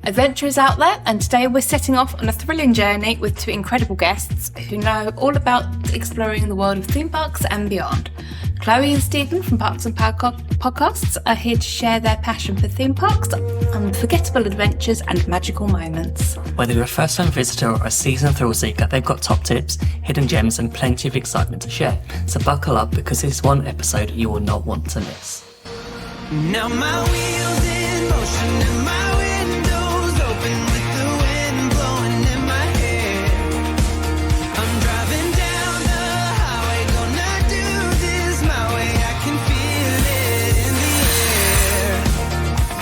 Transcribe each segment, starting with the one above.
Adventure is out there, and today we're setting off on a thrilling journey with two incredible guests who know all about exploring the world of theme parks and beyond. Chloe and Stephen from Parks and Power Podcasts are here to share their passion for theme parks, unforgettable adventures and magical moments. Whether you're a first-time visitor or a seasoned thrill seeker, they've got top tips, hidden gems and plenty of excitement to share. So buckle up, because this is one episode you will not want to miss. Now my wheels in motion and my windows open with the wind blowing in my hair. I'm driving down the highway, gonna do this my way. I can feel it in the air.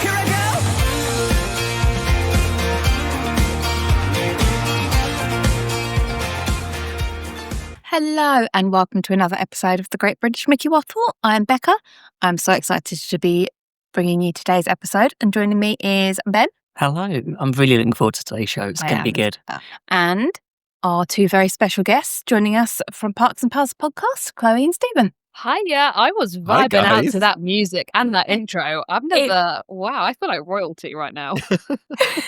Here I go. Hello and welcome to another episode of the Great British Mickey Waffle. I'm Becca. I'm so excited to be bringing you today's episode, and joining me is Ben. Hello. I'm really looking forward to today's show. It's going to be good. And our two very special guests joining us from Parks and Power Podcast, Chloe and Stephen. Hi, yeah, I was vibing out to that music and that intro. I feel like royalty right now.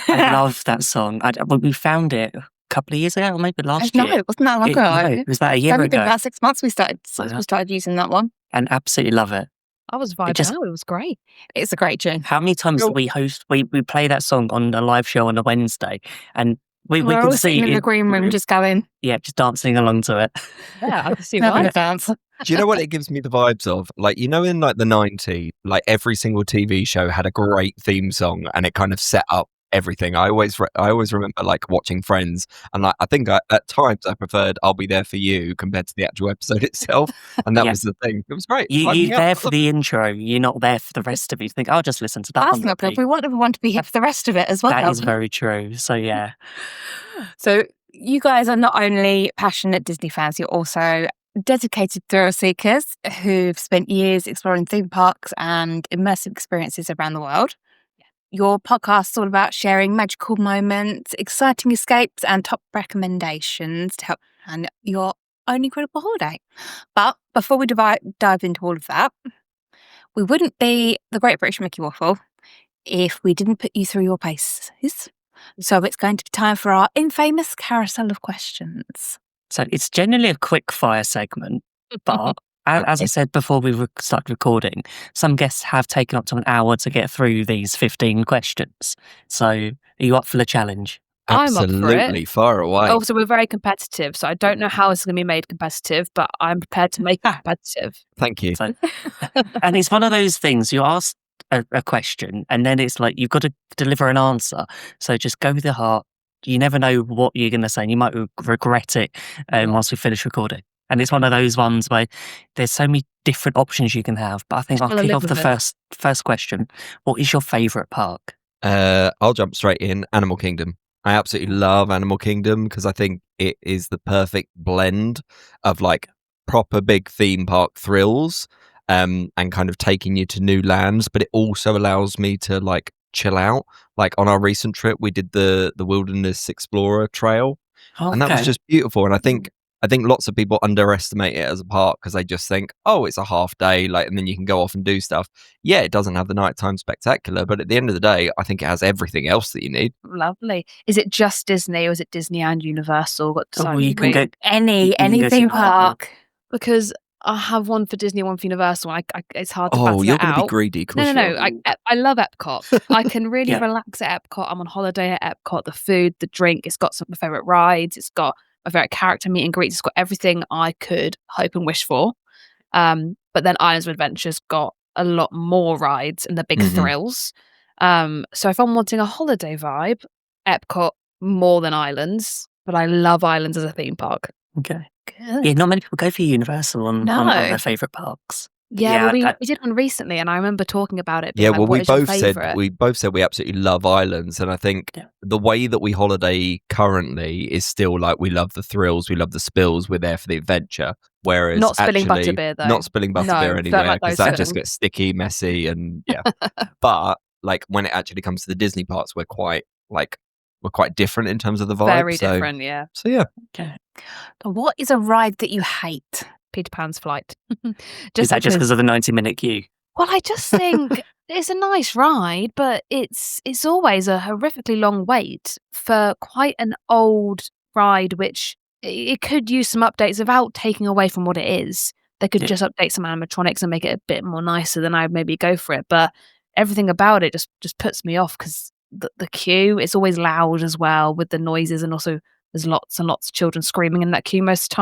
I love that song. We found it a couple of years ago, or maybe last year. No, it wasn't that long ago. No, it was about a year ago. It's been about 6 months we started using that one. And absolutely love it. I was vibing out. It was great. It's a great tune. How many times do we play that song on a live show on a Wednesday, and we can see in the green room just going, just dancing along to it. Yeah, I can see having why. a dance. Do you know what it gives me the vibes of? Like, in like the 90s, like every single TV show had a great theme song, and it kind of set up everything. I always remember like watching Friends, and like I think at times I preferred "I'll Be There for You" compared to the actual episode itself, and that was the thing. It was great. You're there for the intro. You're not there for the rest of it. You think, I'll just listen to that. That's not good. We want everyone to be here for the rest of it as well. That is very true. So yeah. So you guys are not only passionate Disney fans, you're also dedicated thrill seekers who've spent years exploring theme parks and immersive experiences around the world. Your podcast is all about sharing magical moments, exciting escapes, and top recommendations to help plan your own incredible holiday. But before we dive into all of that, we wouldn't be the Great British Mickey Waffle if we didn't put you through your paces. So it's going to be time for our infamous carousel of questions. So it's generally a quick fire segment, but as I said before we started recording, some guests have taken up to an hour to get through these 15 questions. So are you up for the challenge? Absolutely, I'm up for it. Far away. Also, we're very competitive, so I don't know how it's going to be made competitive, but I'm prepared to make it competitive. Thank you. So, and it's one of those things, you ask a question and then it's like you've got to deliver an answer. So just go with your heart. You never know what you're going to say, and you might regret it once we finish recording. And it's one of those ones where there's so many different options you can have. But I think I'll kick off the first question. What is your favourite park? I'll jump straight in. Animal Kingdom. I absolutely love Animal Kingdom because I think it is the perfect blend of like proper big theme park thrills and kind of taking you to new lands. But it also allows me to like chill out. Like on our recent trip, we did the Wilderness Explorer Trail. And that was just beautiful. And I think lots of people underestimate it as a park because they just think, oh, it's a half day, like, and then you can go off and do stuff. Yeah, it doesn't have the nighttime spectacular, but at the end of the day, I think it has everything else that you need. Lovely. Is it just Disney, or is it Disney and Universal? You can go any theme park. Because I have one for Disney, one for Universal. It's hard to Oh, you're going to be greedy. No. I love Epcot. I can really relax at Epcot. I'm on holiday at Epcot. The food, the drink. It's got some of my favourite rides. It's got my favourite character meet and greets. It's got everything I could hope and wish for. But then Islands of Adventure's got a lot more rides and the big thrills. So if I'm wanting a holiday vibe, Epcot more than Islands. But I love Islands as a theme park. Okay. Good. Yeah, not many people go for Universal on their favourite parks. Yeah, well, we did one recently, and I remember talking about it. Yeah, like, well, we both said we absolutely love islands, and I think the way that we holiday currently is still like we love the thrills, we love the spills, we're there for the adventure. Whereas not spilling butterbeer, though. Not spilling butterbeer anywhere, because that just things. gets sticky, messy, and But like when it actually comes to the Disney parks, we're quite different in terms of the vibe. Very different, yeah. So yeah. Okay. What is a ride that you hate? Peter Pan's Flight. Is that just because of the 90-minute queue? Well, I just think It's a nice ride, but it's always a horrifically long wait for quite an old ride, which it could use some updates without taking away from what it is. They could Yeah. just update some animatronics and make it a bit more nicer, than I'd maybe go for it. But everything about it just puts me off because the queue is always loud as well with the noises, and also there's lots and lots of children screaming in that queue most of the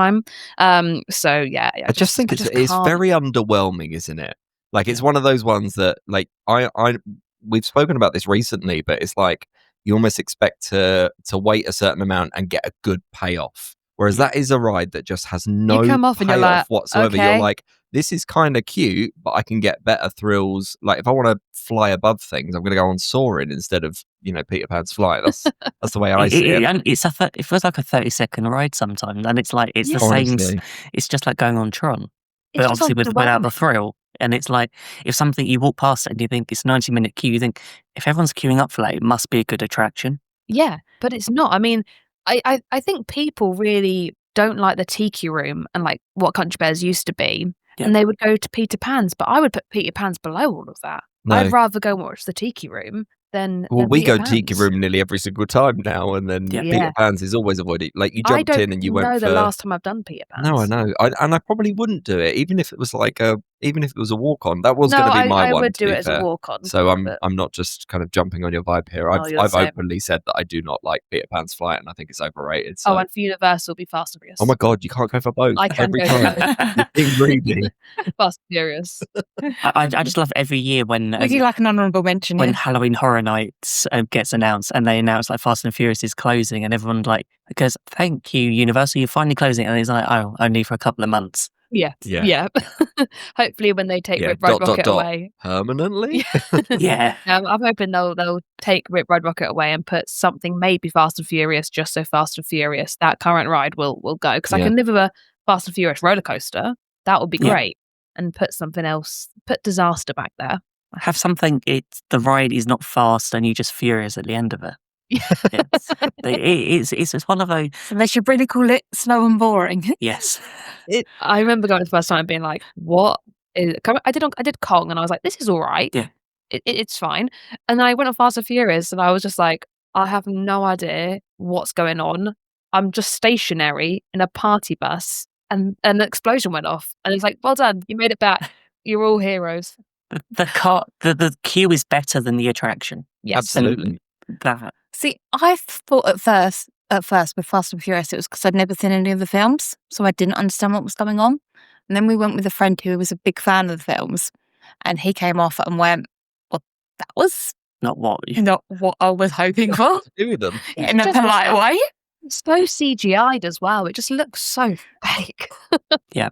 time. So yeah, I just think it's can't. very underwhelming, isn't it? Like it's Yeah. one of those ones that like I we've spoken about this recently, but it's like you almost expect to wait a certain amount and get a good payoff. Whereas Yeah. that is a ride that just has no come off and you're payoff like, whatsoever. You're okay. like, this is kind of cute, but I can get better thrills. Like if I want to fly above things, I'm going to go on soaring instead of Peter Pan's fly. That's the way I see it. And it feels like a 30-second ride sometimes, and it's like it's Yeah. the same. Honestly. It's just like going on Tron, It's but just obviously without the underwhelming. thrill. And it's like if something you walk past it and you think it's a 90-minute queue, you think if everyone's queuing up for that, it must be a good attraction. Yeah, but it's not. I mean, I think people really don't like the Tiki Room and like what Country Bears used to be, Yeah. and they would go to Peter Pan's. But I would put Peter Pan's below all of that. No. I'd rather go watch the Tiki Room than Well, we Peter go Tiki Pan's. Room nearly every single time now, and then Yeah. Peter Yeah. Pan's is always avoided. Like you I jumped don't in and you know went the for. last time I've done Peter Pan's. No, I know, and I probably wouldn't do it, even if it was like even if it was a walk on. That was No, going to be my I one. would To do be it as a fair. walk on. So but I'm not just kind of jumping on your vibe here. Oh, you're the I've same. openly said that I do not like Peter Pan's flight, and I think it's overrated. So. Oh, and for Universal, be Fast and Furious. Oh my god, you can't go for both I can every go for time. both. You're being greedy. Fast and Furious. I just love every year when Would you like an honourable mention? when Yeah. Halloween Horror Nights gets announced and they announce like Fast and Furious is closing and everyone like goes, "Thank you, Universal, you're finally closing," and he's like, "Oh, only for a couple of months." Yeah. Yeah. Yeah. Hopefully when they take Yeah. Rip Ride Rocket away. Permanently. Yeah. I'm hoping they'll take Rip Ride Rocket away and put something maybe Fast and Furious, just so Fast and Furious, that current ride will go. Because I Yeah. can live with a Fast and Furious roller coaster. That would be Yeah. great. And put something else, put Disaster back there. Have something. The ride is not fast and you're just furious at the end of it. It's one of those. So they should really call it slow and boring. Yes. I remember going the first time and being like, what is it? I did Kong and I was like, this is all right. Yeah. It's fine. And then I went on Fast and Furious and I was just like, I have no idea what's going on. I'm just stationary in a party bus and an explosion went off. And it's like, well done, you made it back. You're all heroes. The queue is better than the attraction. Yes. Absolutely. That See, I thought at first with Fast and Furious, it was because I'd never seen any of the films, so I didn't understand what was going on. And then we went with a friend who was a big fan of the films, and he came off and went, "Well, that was not what. not what I was hoping for," Do with them. in a just- polite way. It's so CGI'd as well. It just looks so fake. Yeah.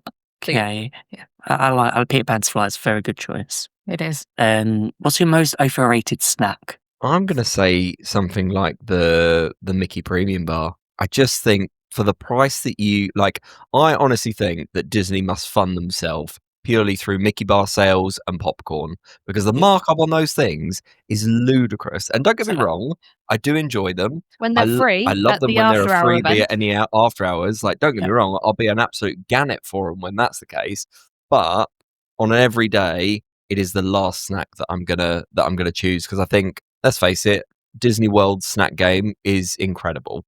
Yeah. I like Peter Pan's fly. It's a very good choice. It is. What's your most overrated snack? I'm gonna say something like the Mickey Premium Bar. I just think for the price that you like, I honestly think that Disney must fund themselves purely through Mickey Bar sales and popcorn because the markup on those things is ludicrous. And don't get me wrong, I do enjoy them. When they're free, I love at them the when they're after a hour freebie event. at any after hours. Like, don't get me wrong, I'll be an absolute gannet for them when that's the case. But on an everyday, it is the last snack that I'm gonna choose because I think, let's face it, Disney World snack game is incredible.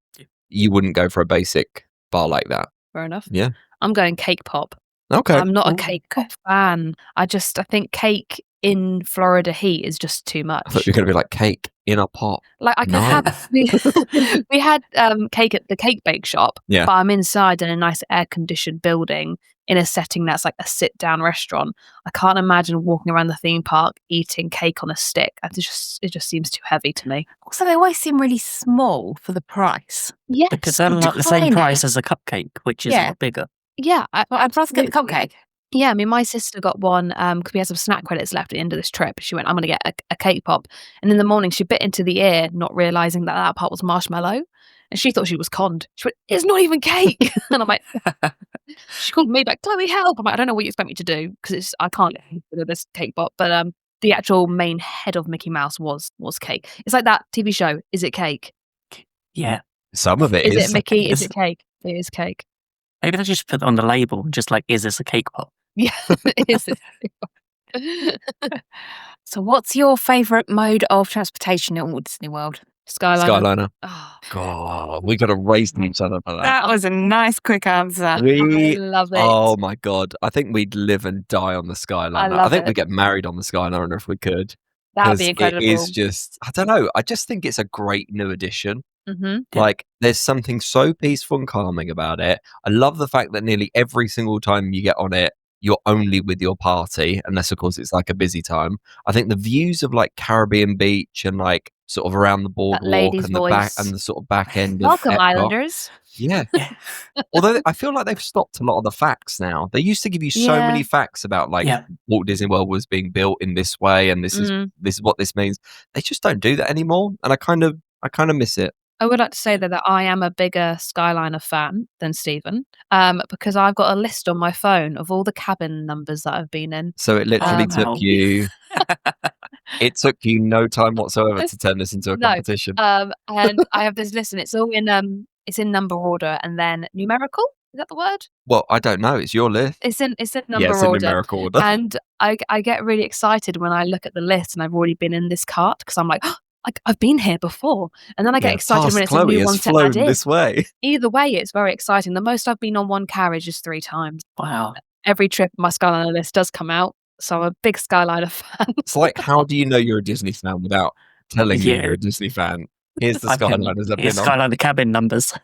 You wouldn't go for a basic bar like that. Fair enough. Yeah. I'm going cake pop. Okay. I'm not a Ooh. cake pop fan. I think cake in Florida heat is just too much. I thought you were going to be like cake in a pot. Like I could No. have we had cake at the cake bake shop, Yeah. but I'm inside in a nice air conditioned building in a setting that's like a sit down restaurant. I can't imagine walking around the theme park eating cake on a stick. It just seems too heavy to me. Also, they always seem really small for the price. Yes, Because they're like the same tiny. price as a cupcake, which is a Yeah. lot bigger. yeah. Well, I'd rather get the cupcake. Yeah, I mean, my sister got one because we had some snack credits left at the end of this trip. She went, I'm going to get a cake pop. And in the morning, she bit into the ear, not realizing that part was marshmallow. And she thought she was conned. She went, it's not even cake. And I'm like, she called me back, Chloe, help. I'm like, I don't know what you expect me to do because I can't get this cake pop. But the actual main head of Mickey Mouse was cake. It's like that TV show, Is It Cake? Yeah. Some of it Is is. it Mickey? Is Yes. it cake? It is cake. Maybe they just put on the label, just like, is this a cake pop? Yeah, it is. So, what's your favourite mode of transportation at Walt Disney World? Skyliner. Oh, God, we got to raise each other for that. That was a nice, quick answer. I We, love it. oh my God, I think we'd live and die on the Skyliner. I love think it. we'd get married on the Skyliner if we could. That'd 'Cause be incredible. It is just, I don't know, I just think it's a great new addition. Mhm. Yeah. Like, there's something so peaceful and calming about it. I love the fact that nearly every single time you get on it, you're only with your party, unless of course it's like a busy time. I think the views of like Caribbean Beach and like sort of around the boardwalk lady's and the back voice. and the sort of back end of Welcome, Epcot. Islanders. Yeah. Although I feel like they've stopped a lot of the facts now. They used to give you so Yeah. many facts about like Yeah. Walt Disney World was being built in this way and this is what this means. They just don't do that anymore. And I kind of miss it. I would like to say that I am a bigger Skyliner fan than Stephen, because I've got a list on my phone of all the cabin numbers that I've been in. So it literally wow. took you it took you no time whatsoever to turn this into a No. competition. And I have this list, and it's all in it's in number order and then numerical. Is that the word? Well, I don't know. It's your list. It's in number Yeah, it's in order. numerical order. And I get really excited when I look at the list and I've already been in this cart because I'm like, oh, I've been here before. And then I get excited when it's a new one to flown add in. this way. Either way, it's very exciting. The most I've been on one carriage is 3 times. Wow. Every trip, my Skyliner list does come out. So I'm a big Skyliner fan. It's like, how do you know you're a Disney fan without telling you Yeah. you're a Disney fan? Here's the I can- Skyliners I've Here's been on. Skyliner cabin numbers.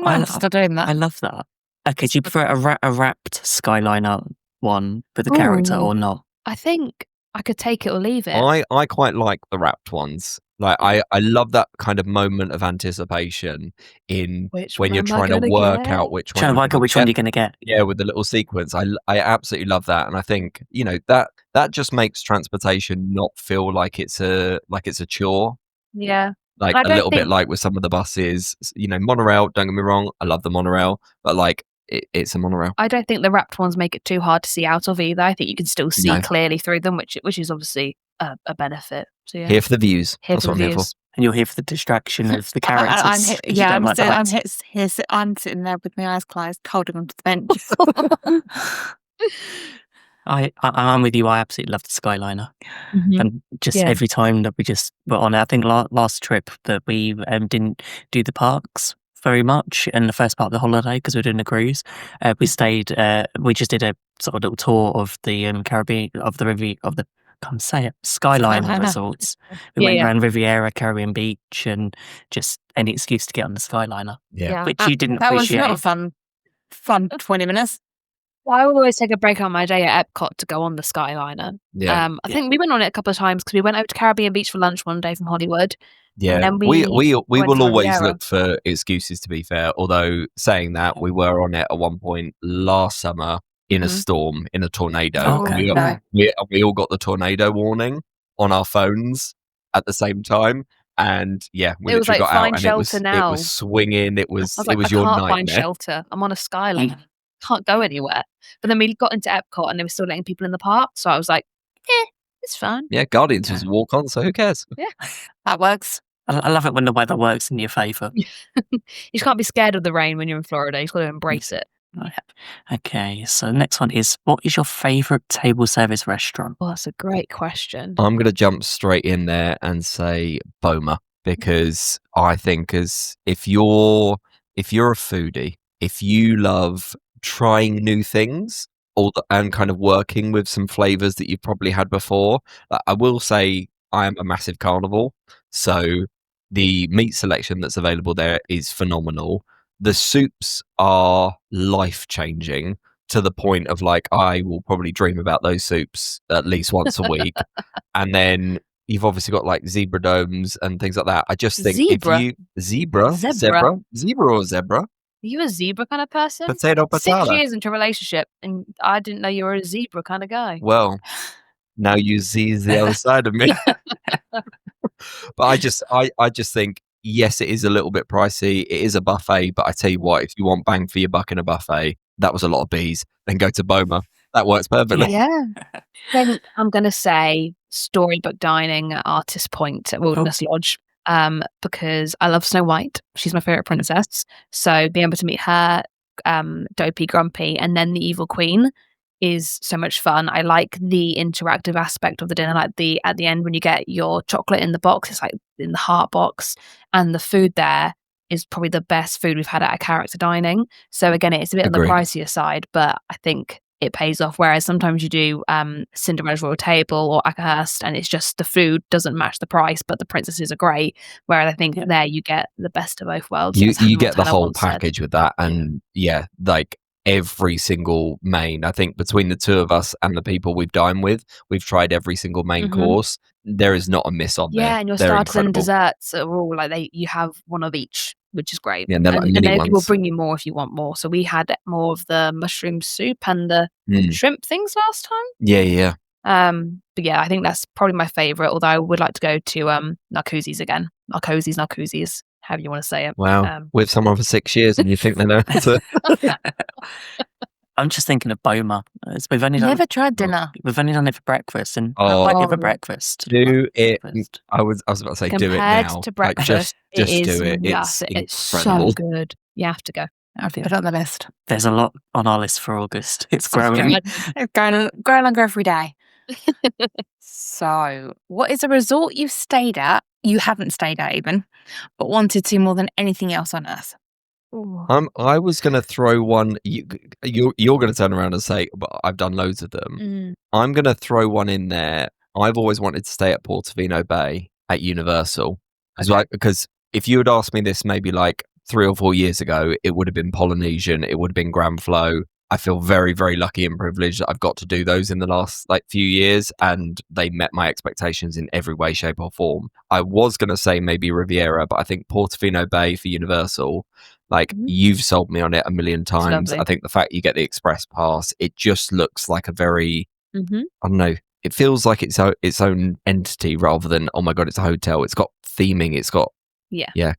I'm still doing that. I love that. Okay, do you prefer a wrapped Skyliner one with a character Ooh. or not? I think I could take it or leave it. I quite like the wrapped ones. Like I love that kind of moment of anticipation in Which when one you're am I trying to gonna work get? out which one. Trying to you're work out gonna which one get. you're going to get. Yeah, with the little sequence. I absolutely love that, and I think that just makes transportation not feel like it's a chore. Yeah. Like I a don't little bit think- like with some of the buses. Monorail. Don't get me wrong, I love the monorail, but like it's a monorail. I don't think the wrapped ones make it too hard to see out of either. I think you can still see No. clearly through them, which is obviously a benefit. So yeah. Here for the views. Here That's for what the I'm here for. views. And you're here for the distraction of the characters. I'm 'cause you don't like the lights. I'm sitting there with my eyes closed, holding onto the bench. I'm with you. I absolutely love the Skyliner. Mhm. And just Yeah. every time that we just were on it, I think last trip that we didn't do the parks very much in the first part of the holiday because we were doing a cruise. We stayed, we just did a sort of little tour of the Caribbean, of the can't say it, Skyliner Skyliner. resorts. We Yeah, went yeah. around Riviera, Caribbean Beach, and just any excuse to get on the Skyliner, Yeah. which you didn't That was appreciate. not a fun 20 minutes. Well, I always take a break on my day at Epcot to go on the Skyliner. Yeah. I think we went on it a couple of times because we went over to Caribbean Beach for lunch one day from Hollywood. Yeah, then we we will went to always Riviera. look for excuses, to be fair. Although saying that, we were on it at one point last summer in a Mhm. storm, in a tornado. Oh, okay. We all got the tornado warning on our phones at the same time, and yeah, we It was literally like, got out find and shelter it now. was swinging. It was I was like, I your can't find nightmare. shelter. I'm on a Skyliner. Can't go anywhere. But then we got into Epcot and they were still letting people in the park. So I was like, it's fine. Yeah, Guardians was a walk on, so who cares? That works. I love it when the weather works in your favour. You just can't be scared of the rain when you're in Florida. You've got to embrace it. Okay, so the next one is, what is your favourite table service restaurant? Well, that's a great question. I'm going to jump straight in there and say Boma, because I think if you're a foodie, if you love trying new things and kind of working with some flavors that you've probably had before, I will say I am a massive carnivore, so the meat selection that's available there is phenomenal. The soups are life changing to the point of like I will probably dream about those soups at least once a week. And then you've obviously got like zebra domes and things like that. I just think Zebra? if you zebra or zebra, Are you a zebra kind of person? potato 6 patata. years into a relationship and I didn't know you were a zebra kind of guy. Well, now you see the other side of me. But I just think, yes, it is a little bit pricey. It is a buffet, but I tell you what, if you want bang for your buck in a buffet, that was a lot of bees. Then go to Boma. That works perfectly. Yeah. Then I'm going to say storybook dining at Artist Point at Wilderness Lodge, because I love Snow White. She's my favorite princess. So being able to meet her, Dopey, Grumpy, and then the Evil Queen is so much fun. I like the interactive aspect of the dinner, like at the end when you get your chocolate in the box, it's like in the heart box, and the food there is probably the best food we've had at a character dining. So again, it's a bit on the Agreed. pricier side, but I think it pays off. Whereas sometimes you do Cinderella's Royal Table or Akahurst, and it's just the food doesn't match the price, but the princesses are great. Whereas I think Yeah. there you get the best of both worlds. You as Hannah get the Montana whole once said. package with that, and like every single main. I think between the two of us and the people we've dined with, we've tried every single main Mhm. course. There is not a miss on there. Yeah, and your They're starters and incredible. desserts are all like you have one of each, which is great. Yeah, and they're like And mini they will ones. bring you more if you want more. So we had more of the mushroom soup and the Mm. shrimp things last time. Yeah. But yeah, I think that's probably my favorite. Although I would like to go to Narcoossee's again. Narcoossee's, however you want to say it. Wow. With someone for 6 years, and you think they know how to. I'm just thinking of Boma. We've only done Never tried dinner. We've only done it for breakfast, and I Oh. like it for Oh. breakfast. Do it. Breakfast. I was about to say, do it Compared now. to Like, breakfast, just it is do it. It's it's so incredible. good. You have to go. I'll put it on the list. There's a lot on our list for August. It's Oh, growing. God. It's growing longer every day. So, what is a resort you haven't stayed at even, but wanted to more than anything else on earth? Ooh. I was going to throw one. You're going to turn around and say, but I've done loads of them. Mm. I'm going to throw one in there. I've always wanted to stay at Portofino Bay at Universal. Because if you had asked me this maybe like 3 or 4 years ago, it would have been Polynesian. It would have been Grand Flow. I feel very, very lucky and privileged that I've got to do those in the last like few years, and they met my expectations in every way, shape, or form. I was going to say maybe Riviera, but I think Portofino Bay for Universal, like you've sold me on it a million times. lovely. I think the fact you get the express pass, it just looks like a very, Mhm. I don't know, it feels like its own entity rather than, oh my God, it's a hotel. It's got theming, it's got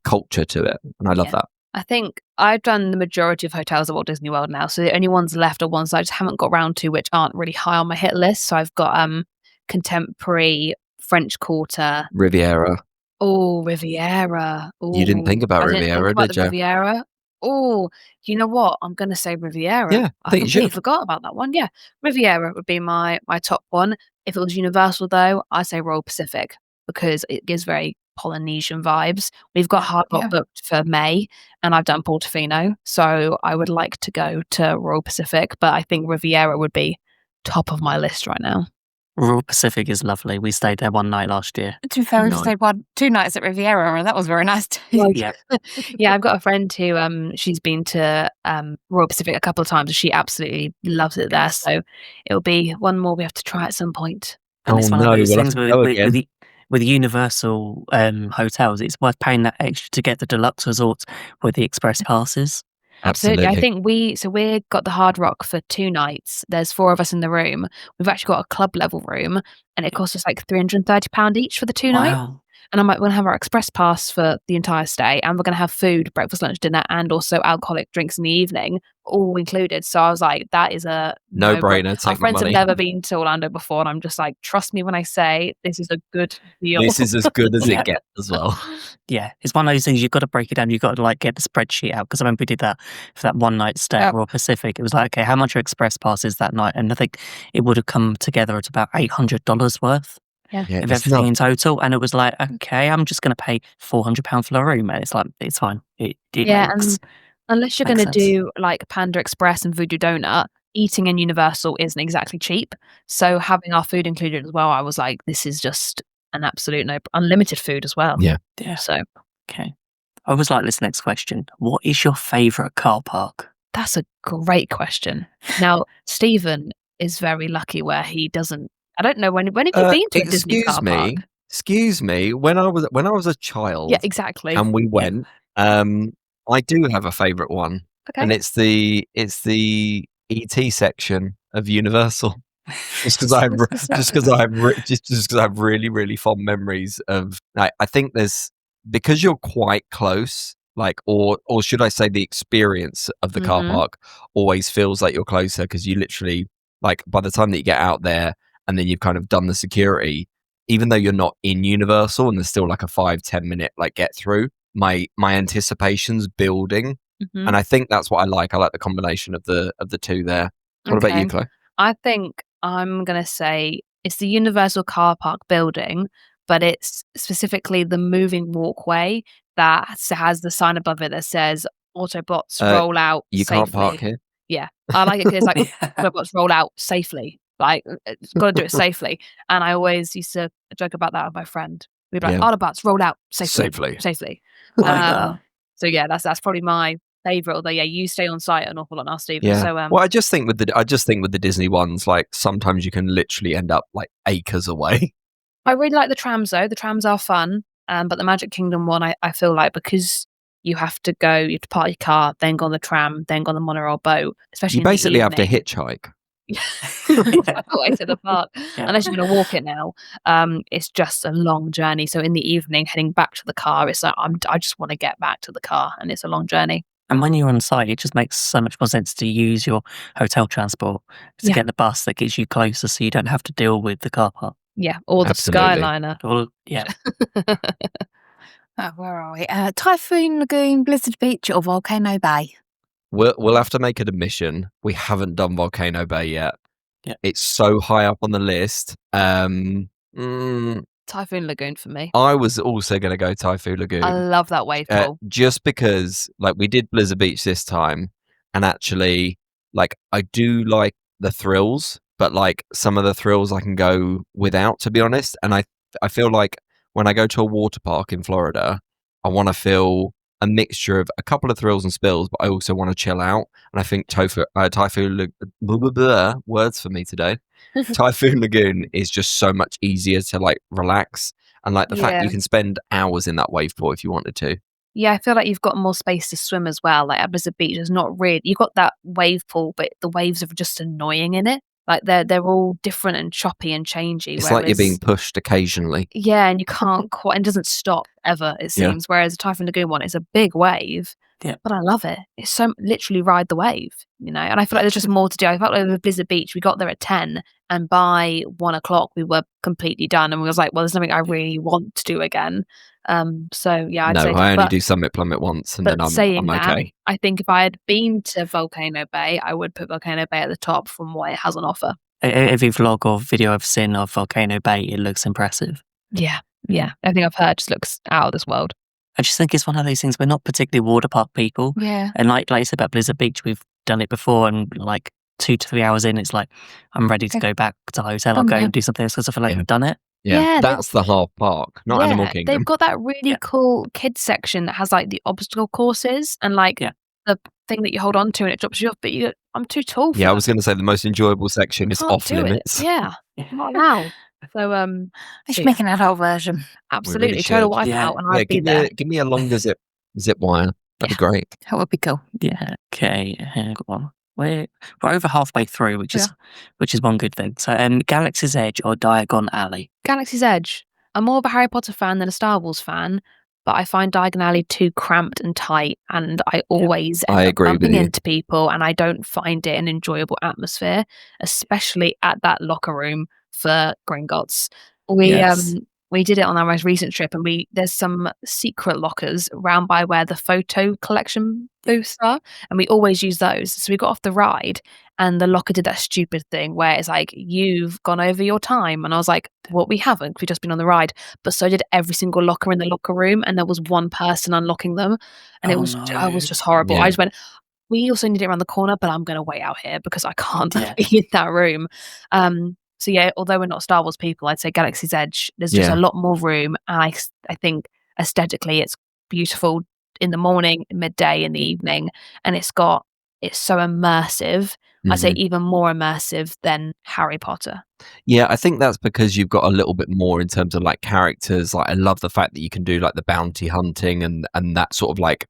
culture to it, and I love that. I think I've done the majority of hotels at Walt Disney World now, so the only ones left are ones I just haven't got round to, which aren't really high on my hit list. So I've got Contemporary, French Quarter. Riviera. Oh, Riviera. You didn't think about I didn't think Riviera, about did the you? Riviera. Oh, you know what? I'm going to say Riviera. Yeah, I I think you completely should. forgot about that one. Yeah, Riviera would be my top one. If it was Universal, though, I'd say Royal Pacific because it gives very Polynesian vibes. We've got Hard Rock booked for May, and I've done Portofino, so I would like to go to Royal Pacific, but I think Riviera would be top of my list right now. Royal Pacific is lovely. We stayed there one night last year. To be fair, we've Nice. stayed 2 nights at Riviera, and that was very nice too. Yeah. Yeah, I've got a friend who she's been to Royal Pacific a couple of times, and she absolutely loves it there. So it'll be one more we have to try at some point. And it's one of those we'll have things to go again. with Universal hotels, it's worth paying that extra to get the deluxe resorts with the express passes. Absolutely. I think we got the Hard Rock for 2 nights. There's 4 of us in the room. We've actually got a club level room, and it costs us like £330 each for the 2 nights. Wow. And I'm like, we're gonna have our express pass for the entire stay, and we're gonna have food, breakfast, lunch, dinner, and also alcoholic drinks in the evening, all included. So I was like, that is a No-brainer. Our Take the friends have money. never been to Orlando before, and I'm just like, trust me when I say this is a good deal. This is as good as Yeah. it gets as well. Yeah, it's one of those things you've got to break it down. You've got to like get the spreadsheet out because I remember we did that for that one night stay at Royal Pacific. It was like, okay, how much are express passes that night? And I think it would have come together at about $800 worth Yeah, of it's everything not. in total. And it was like, okay, I'm just going to pay £400 for the room, and it's like it's fine. It Yeah, makes and unless you're makes gonna sense. do like Panda Express and Voodoo Donut, eating in Universal isn't exactly cheap. So having our food included as well, I was like, this is just an absolute no. Unlimited food as well. Yeah. Yeah. So Okay. I always like this next question. What is your favourite car park? that's a great question. Now, Stephen is very lucky where he doesn't. I don't know when have you been to a Disney car park? Excuse me. When I was a child, Yeah, exactly. and we went. I do have a favourite one, and Okay. it's the ET section of Universal. Just because I have really, really fond memories of. I think because you're quite close, like, or should I say, the experience of the car Mhm. park always feels like you're closer because you literally, like, by the time that you get out there and then you've kind of done the security, even though you're not in Universal and there's still like a 5-10 minute like get through, my anticipation's building, Mhm. and I think that's what I like. I like the combination of the two there. What about you, Okay. Chloe? I think I'm going to say it's the Universal Car Park building, but it's specifically the moving walkway that has the sign above it that says Autobots roll out You safely. can't park here. Yeah, I like it because it's like Yeah. Autobots roll out safely. Like, it's got to do it safely. And I always used to joke about that with my friend. We'd be like, Yeah. Autobots roll out safely. Safely. Safely. Like that. So yeah, that's probably my favourite. Although yeah, you stay on site an awful lot now, Stephen. Yeah. So Well, I just think with the Disney ones, like sometimes you can literally end up like acres away. I really like the trams though. The trams are fun. But the Magic Kingdom one, I feel like because you have to park your car, then go on the tram, then go on the monorail boat. Especially You basically have to evening. hitchhike. Way to the park, Yeah. unless you're going to walk it now. It's just a long journey. So in the evening, heading back to the car, it's like I just want to get back to the car, and it's a long journey. And when you're on site, it just makes so much more sense to use your hotel transport to Yeah. get the bus that gets you closer, so you don't have to deal with the car park. Yeah, or the Absolutely. Skyliner. Or, yeah. Oh, where are we? Typhoon Lagoon, Blizzard Beach, or Volcano Bay? We'll have to make an admission. We haven't done Volcano Bay yet. Yeah. It's so high up on the list. Typhoon Lagoon for me. I was also going to go Typhoon Lagoon. I love that wave pool. Just because like we did Blizzard Beach this time, and actually like I do like the thrills, but like some of the thrills I can go without, to be honest. And I feel like when I go to a water park in Florida, I want to feel a mixture of a couple of thrills and spills, but I also want to chill out. And I think words for me today. Typhoon Lagoon is just so much easier to like relax, and like the fact Yeah. you can spend hours in that wave pool if you wanted to. Yeah, I feel like you've got more space to swim as well. Like at Blizzard Beach, there's not really you've got that wave pool, but the waves are just annoying in it. Like they're all different and choppy and changey. It's like you're being whereas- pushed occasionally. Yeah, and you can't quite, and it doesn't stop ever, it Yeah. seems. Whereas the Typhoon Lagoon one is a big wave, Yeah. but I love it. It's so literally ride the wave, And I feel like there's just more to do. I felt like with Blizzard Beach, we got there at 10, and by 1 o'clock, we were completely done. And we was like, well, there's nothing I really want to do again. So yeah, I'd No, say. I only but, do Summit Plummet once, and but then saying I'm that, okay. I think if I had been to Volcano Bay, I would put Volcano Bay at the top from what it has on offer. Every vlog or video I've seen of Volcano Bay, it looks impressive. Yeah. Everything I've heard just looks out of this world. I just think it's one of those things, we're not particularly water park people. Yeah. And like you said about Blizzard Beach, we've done it before, and like 2 to 3 hours in, it's like, I'm ready to go back to the hotel or go and do something else because I feel like Yeah. I've done it. Yeah, Yeah, that's the half park, not Animal Kingdom. They've got that really Yeah. cool kids section that has like the obstacle courses and like Yeah. the thing that you hold on to and it drops you off. But I'm too tall for Yeah, I that. was going to say the most enjoyable section is Can't off do it. limits. Yeah, not allowed. So They should make an adult version. absolutely, really total should. wipeout, Yeah. and Yeah, I'd be there. give me a longer zip wire. That'd be great. That would be cool. Yeah. Okay. Hang on. We're over halfway through, which is one good thing. So, Galaxy's Edge or Diagon Alley? Galaxy's Edge. I'm more of a Harry Potter fan than a Star Wars fan, but I find Diagon Alley too cramped and tight, and I always end I up agree with bumping you. into people, and I don't find it an enjoyable atmosphere, especially at that locker room for Gringotts. Yes. We did it on our most recent trip, and there's some secret lockers round by where the photo collection booths are, and we always use those. So we got off the ride, and the locker did that stupid thing where it's like, you've gone over your time, and I was like, well, we haven't, we've just been on the ride. But so did every single locker in the locker room, and there was one person unlocking them, and it Oh, was no. just horrible. Yeah. I just went, we also need it around the corner, but I'm going to wait out here because I can't Yeah. be in that room. So yeah, although we're not Star Wars people, I'd say Galaxy's Edge, there's just Yeah. a lot more room, and I think aesthetically it's beautiful in the morning, midday, in the evening, and it's so immersive. I'd say Mhm. even more immersive than Harry Potter. Yeah, I think that's because you've got a little bit more in terms of like characters. Like I love the fact that you can do like the bounty hunting and that sort of like,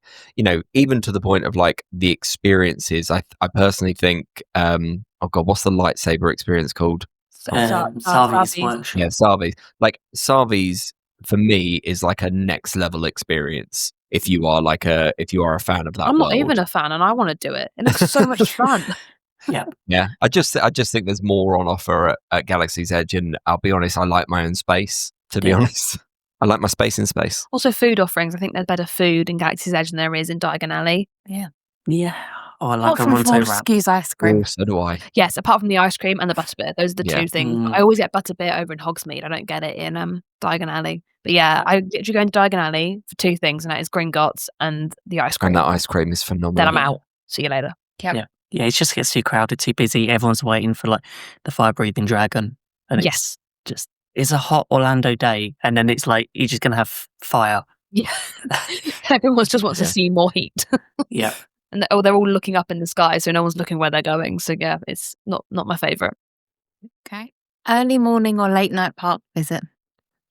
even to the point of like the experiences. I personally think oh god, what's the lightsaber experience called? Sarvi's Sarvi's. workshop. Yeah, Sarvi's. Like Sarvi's for me is like a next level experience if you are a fan of that I'm not world. even a fan, and I want to do it. It looks so much fun. Yeah, I just think there's more on offer at Galaxy's Edge, and I'll be honest, I like my own space. To be Yeah. honest, I like my space in space. Also, food offerings. I think there's better food in Galaxy's Edge than there is in Diagon Alley. Yeah. Oh, I like Apart a from Ronto wrap. Fortescue's ice cream. Oh, so do I. Yes, apart from the ice cream and the butterbeer. Those are the Yeah. two things. Mm. I always get butterbeer over in Hogsmeade. I don't get it in Diagon Alley. But yeah, I literally go into Diagon Alley for two things, and that is Gringotts and the ice cream. And that ice cream is phenomenal. Then I'm out. See you later. Yep. Yeah, it just gets too crowded, too busy. Everyone's waiting for like the fire-breathing dragon, and Yes. it's a hot Orlando day, and then it's like you're just gonna have fire. Yeah. Everyone just wants to Yeah. see more heat. Yeah, And they're all looking up in the sky, so no one's looking where they're going. So yeah, it's not my favourite. Okay. Early morning or late night park visit?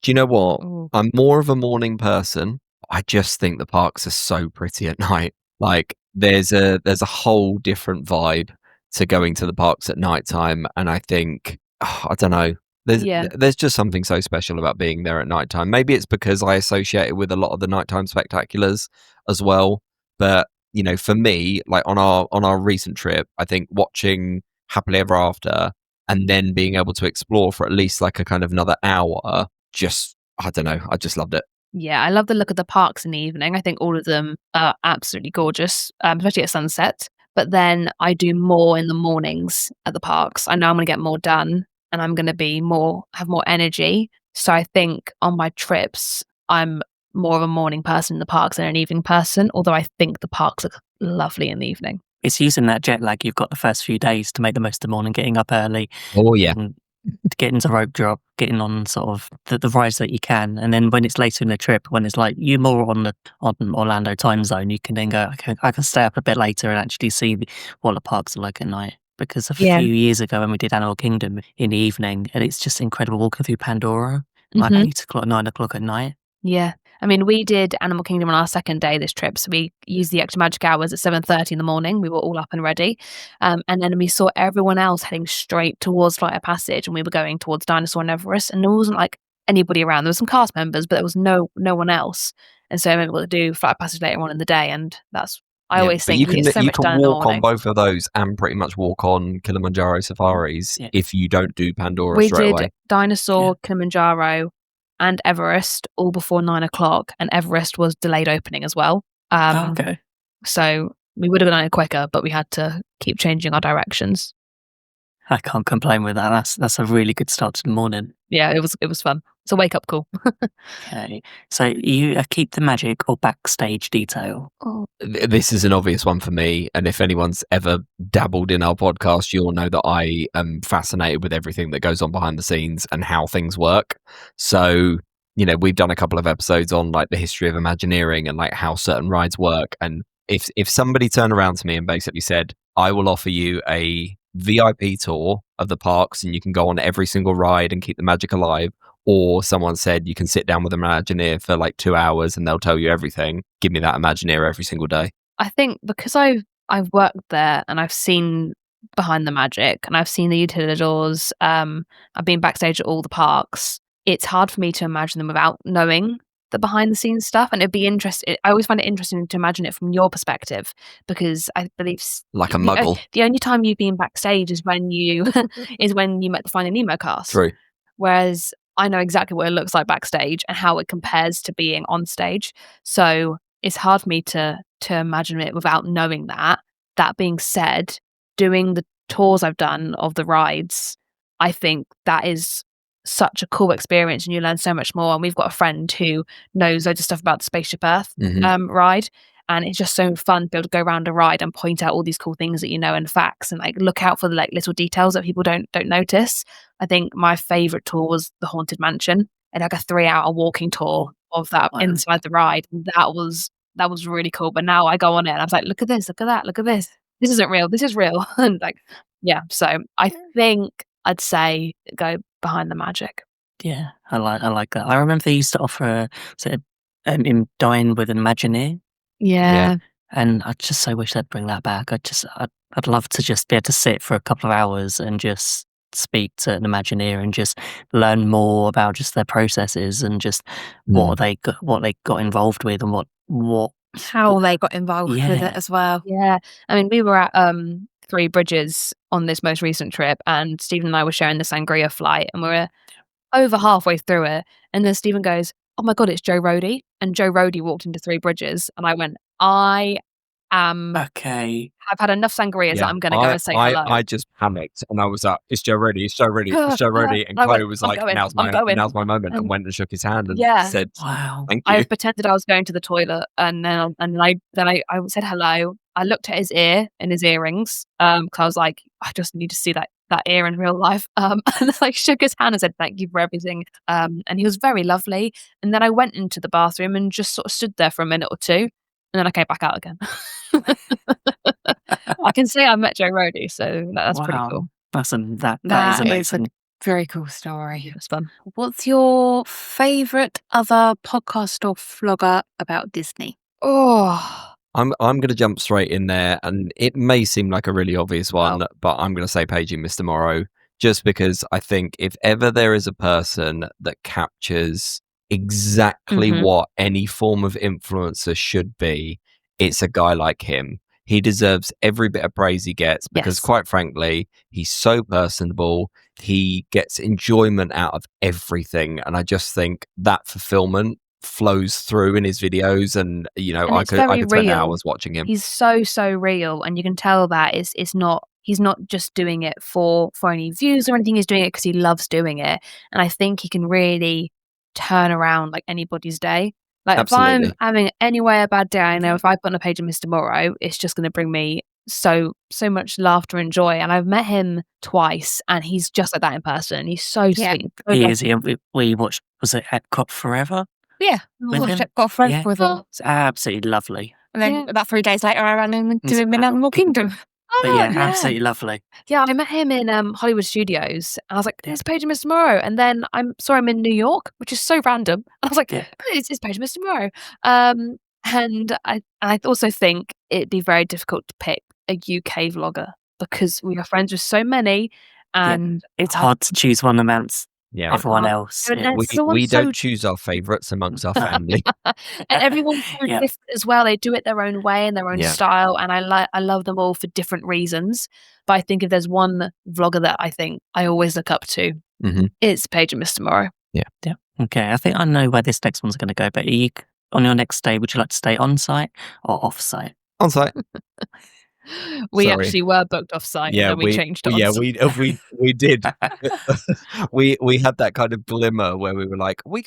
Do you know what? Ooh. I'm more of a morning person. I just think the parks are so pretty at night. Like there's a whole different vibe to going to the parks at nighttime, and I think I don't know. Yeah. There's just something so special about being there at nighttime. Maybe it's because I associate it with a lot of the nighttime spectaculars as well. But you know, for me, like on our recent trip, I think watching Happily Ever After and then being able to explore for at least like a kind of another hour, just I don't know, I just loved it. Yeah, I love the look of the parks in the evening. I think all of them are absolutely gorgeous, especially at sunset. But then I do more in the mornings at the parks. I know I'm going to get more done, and I'm going to have more energy. So I think on my trips, I'm more of a morning person in the parks than an evening person. Although I think the parks look lovely in the evening. it's using that jet lag you've got the first few days to make the most of the morning, getting up early, Oh yeah. and getting to rope drop, getting on sort of the rides that you can, and then when it's later in the trip, when it's like you're more on Orlando time zone, you can then go, I can stay up a bit later and actually see what the parks are like at night. Because a Yeah. few years ago when we did Animal Kingdom in the evening, and it's just incredible walking through Pandora, like Mhm. 8 o'clock, 9 o'clock at night. Yeah. I mean, we did Animal Kingdom on our second day this trip. So we used the extra magic hours at 7:30 in the morning. We were all up and ready. And then we saw everyone else heading straight towards Flight of Passage, and we were going towards Dinosaur and Everest. And there wasn't like anybody around. There were some cast members, but there was no one else. And so we were able to do Flight of Passage later on in the day. And I Yeah, always but think you you get so can much done in the walk on morning. both of those and pretty much walk on Kilimanjaro safaris Yeah. if you don't do Pandora We straight did away. Dinosaur, Kilimanjaro, and Everest all before 9 o'clock, and Everest was delayed opening as well. Okay. So we would have done it quicker, but we had to keep changing our directions. I can't complain with that. That's a really good start to the morning. Yeah, it was fun. It's a wake up call. Okay, so you keep the magic or backstage detail. This is an obvious one for me, and if anyone's ever dabbled in our podcast, you'll know that I am fascinated with everything that goes on behind the scenes and how things work. So, you know, we've done a couple of episodes on like the history of Imagineering and like how certain rides work. And if somebody turned around to me and basically said, I will offer you a VIP tour of the parks and you can go on every single ride and keep the magic alive, or someone said you can sit down with an Imagineer for like 2 hours and they'll tell you everything, give me that Imagineer every single day. I think because I've worked there and I've seen behind the magic and I've seen the utilidors, I've been backstage at all the parks. It's hard for me to imagine them without knowing the behind the scenes stuff, and it'd be interesting. I always find it interesting to imagine it from your perspective, because I believe Like a muggle. the only time you've been backstage is when you met the Finding Nemo cast. True. Whereas I know exactly what it looks like backstage and how it compares to being on stage. So it's hard for me to imagine it without knowing that. That being said, doing the tours I've done of the rides, I think that is such a cool experience and you learn so much more. And we've got a friend who knows loads of stuff about the Spaceship Earth ride. And it's just so fun to be able to go around a ride and point out all these cool things that you know and facts, and like look out for the like little details that people don't notice. I think my favorite tour was the Haunted Mansion, and like a 3-hour walking tour of that inside the ride. And that was really cool. But now I go on it and I was like, look at this, look at that, look at this. This isn't real. This is real. And like, yeah. So I think I'd say go behind the magic. Yeah, I like that. I remember they used to offer in Dine with an Imagineer, Yeah. and I just so wish they'd bring that back. I'd love to just be able to sit for a couple of hours and just speak to an Imagineer and just learn more about just their processes and just what they got involved with and what How they got involved with Yeah. it as well. Yeah. I mean, we were at Three Bridges on this most recent trip, and Stephen and I were sharing the Sangria flight, and we were over halfway through it. And then Stephen goes, oh my God, it's Joe Rohde. And Joe Rohde walked into Three Bridges. And I went, I Okay. I've had enough sangrias that I'm going to go and say hello. I just panicked and I was like, "Is Joe ready? Is Joe ready? Is Joe ready?" And I went, Chloe was "I'm like, going, "Now's I'm going." now's my moment," and And went and shook his hand and yeah, said, Wow. "Thank you." I pretended I was going to the toilet, and then I said hello. I looked at his ear and his earrings, because I was like, I just need to see that ear in real life. And I shook his hand and said, "Thank you for everything." And he was very lovely. And then I went into the bathroom and just sort of stood there for a minute or two, and then I came back out again. I can say I met Joe Rody, so that's pretty Wow. cool. That is That is a amazing. very cool story. It was fun. What's your favourite other podcast or vlogger about Disney? Oh, I'm going to jump straight in there, and it may seem like a really obvious one, but I'm going to say Paige and Mr. Morrow, just because I think if ever there is a person that captures exactly what any form of influencer should be, it's a guy like him. He deserves every bit of praise he gets because, Yes. quite frankly, he's so personable. He gets enjoyment out of everything, and I just think that fulfillment flows through in his videos, and And I it's could very spend real. hours watching him. He's so real, and you can tell that it's not he's not just doing it for any views or anything. He's doing it because he loves doing it, and I think he can really turn around like anybody's day. Like if I'm Absolutely. having anyway a bad day, I know if I put on a page of Mr. Morrow, it's just going to bring me so much laughter and joy. And I've met him twice, and he's just like that in person. He's so Yeah. sweet. So He nice. is. We watched, was it Epcot Forever? Yeah, With watched him? Epcot Forever Yeah. with him. It's absolutely lovely. And then Yeah. about 3 days later, I ran into It's him in Animal Kingdom. But Oh, yeah, absolutely lovely. Yeah, I met him in Hollywood Studios. I was like, "It's Paige and Mr. Morrow," and then saw him in New York, which is so random. And I was like, Yeah. It's Paige and Mr. Morrow." And I also think it'd be very difficult to pick a UK vlogger because we are friends with so many, and It's hard to choose one amongst Yeah. everyone can't. else. And Yeah. then We someone's so don't choose our favourites amongst our family. and everyone's so Yeah. different as well. They do it their own way and their own Yeah. style, and I love them all for different reasons. But I think if there's one vlogger that I think I always look up to, Mhm. it's Paige and Mr. Morrow. Okay, I think I know where this next one's going to go. But on your next stay, would you like to stay on site or off site? On site. We Sorry. actually were booked off site, and then we changed to yeah, on-site. we did. we had that kind of glimmer where we were like, we'll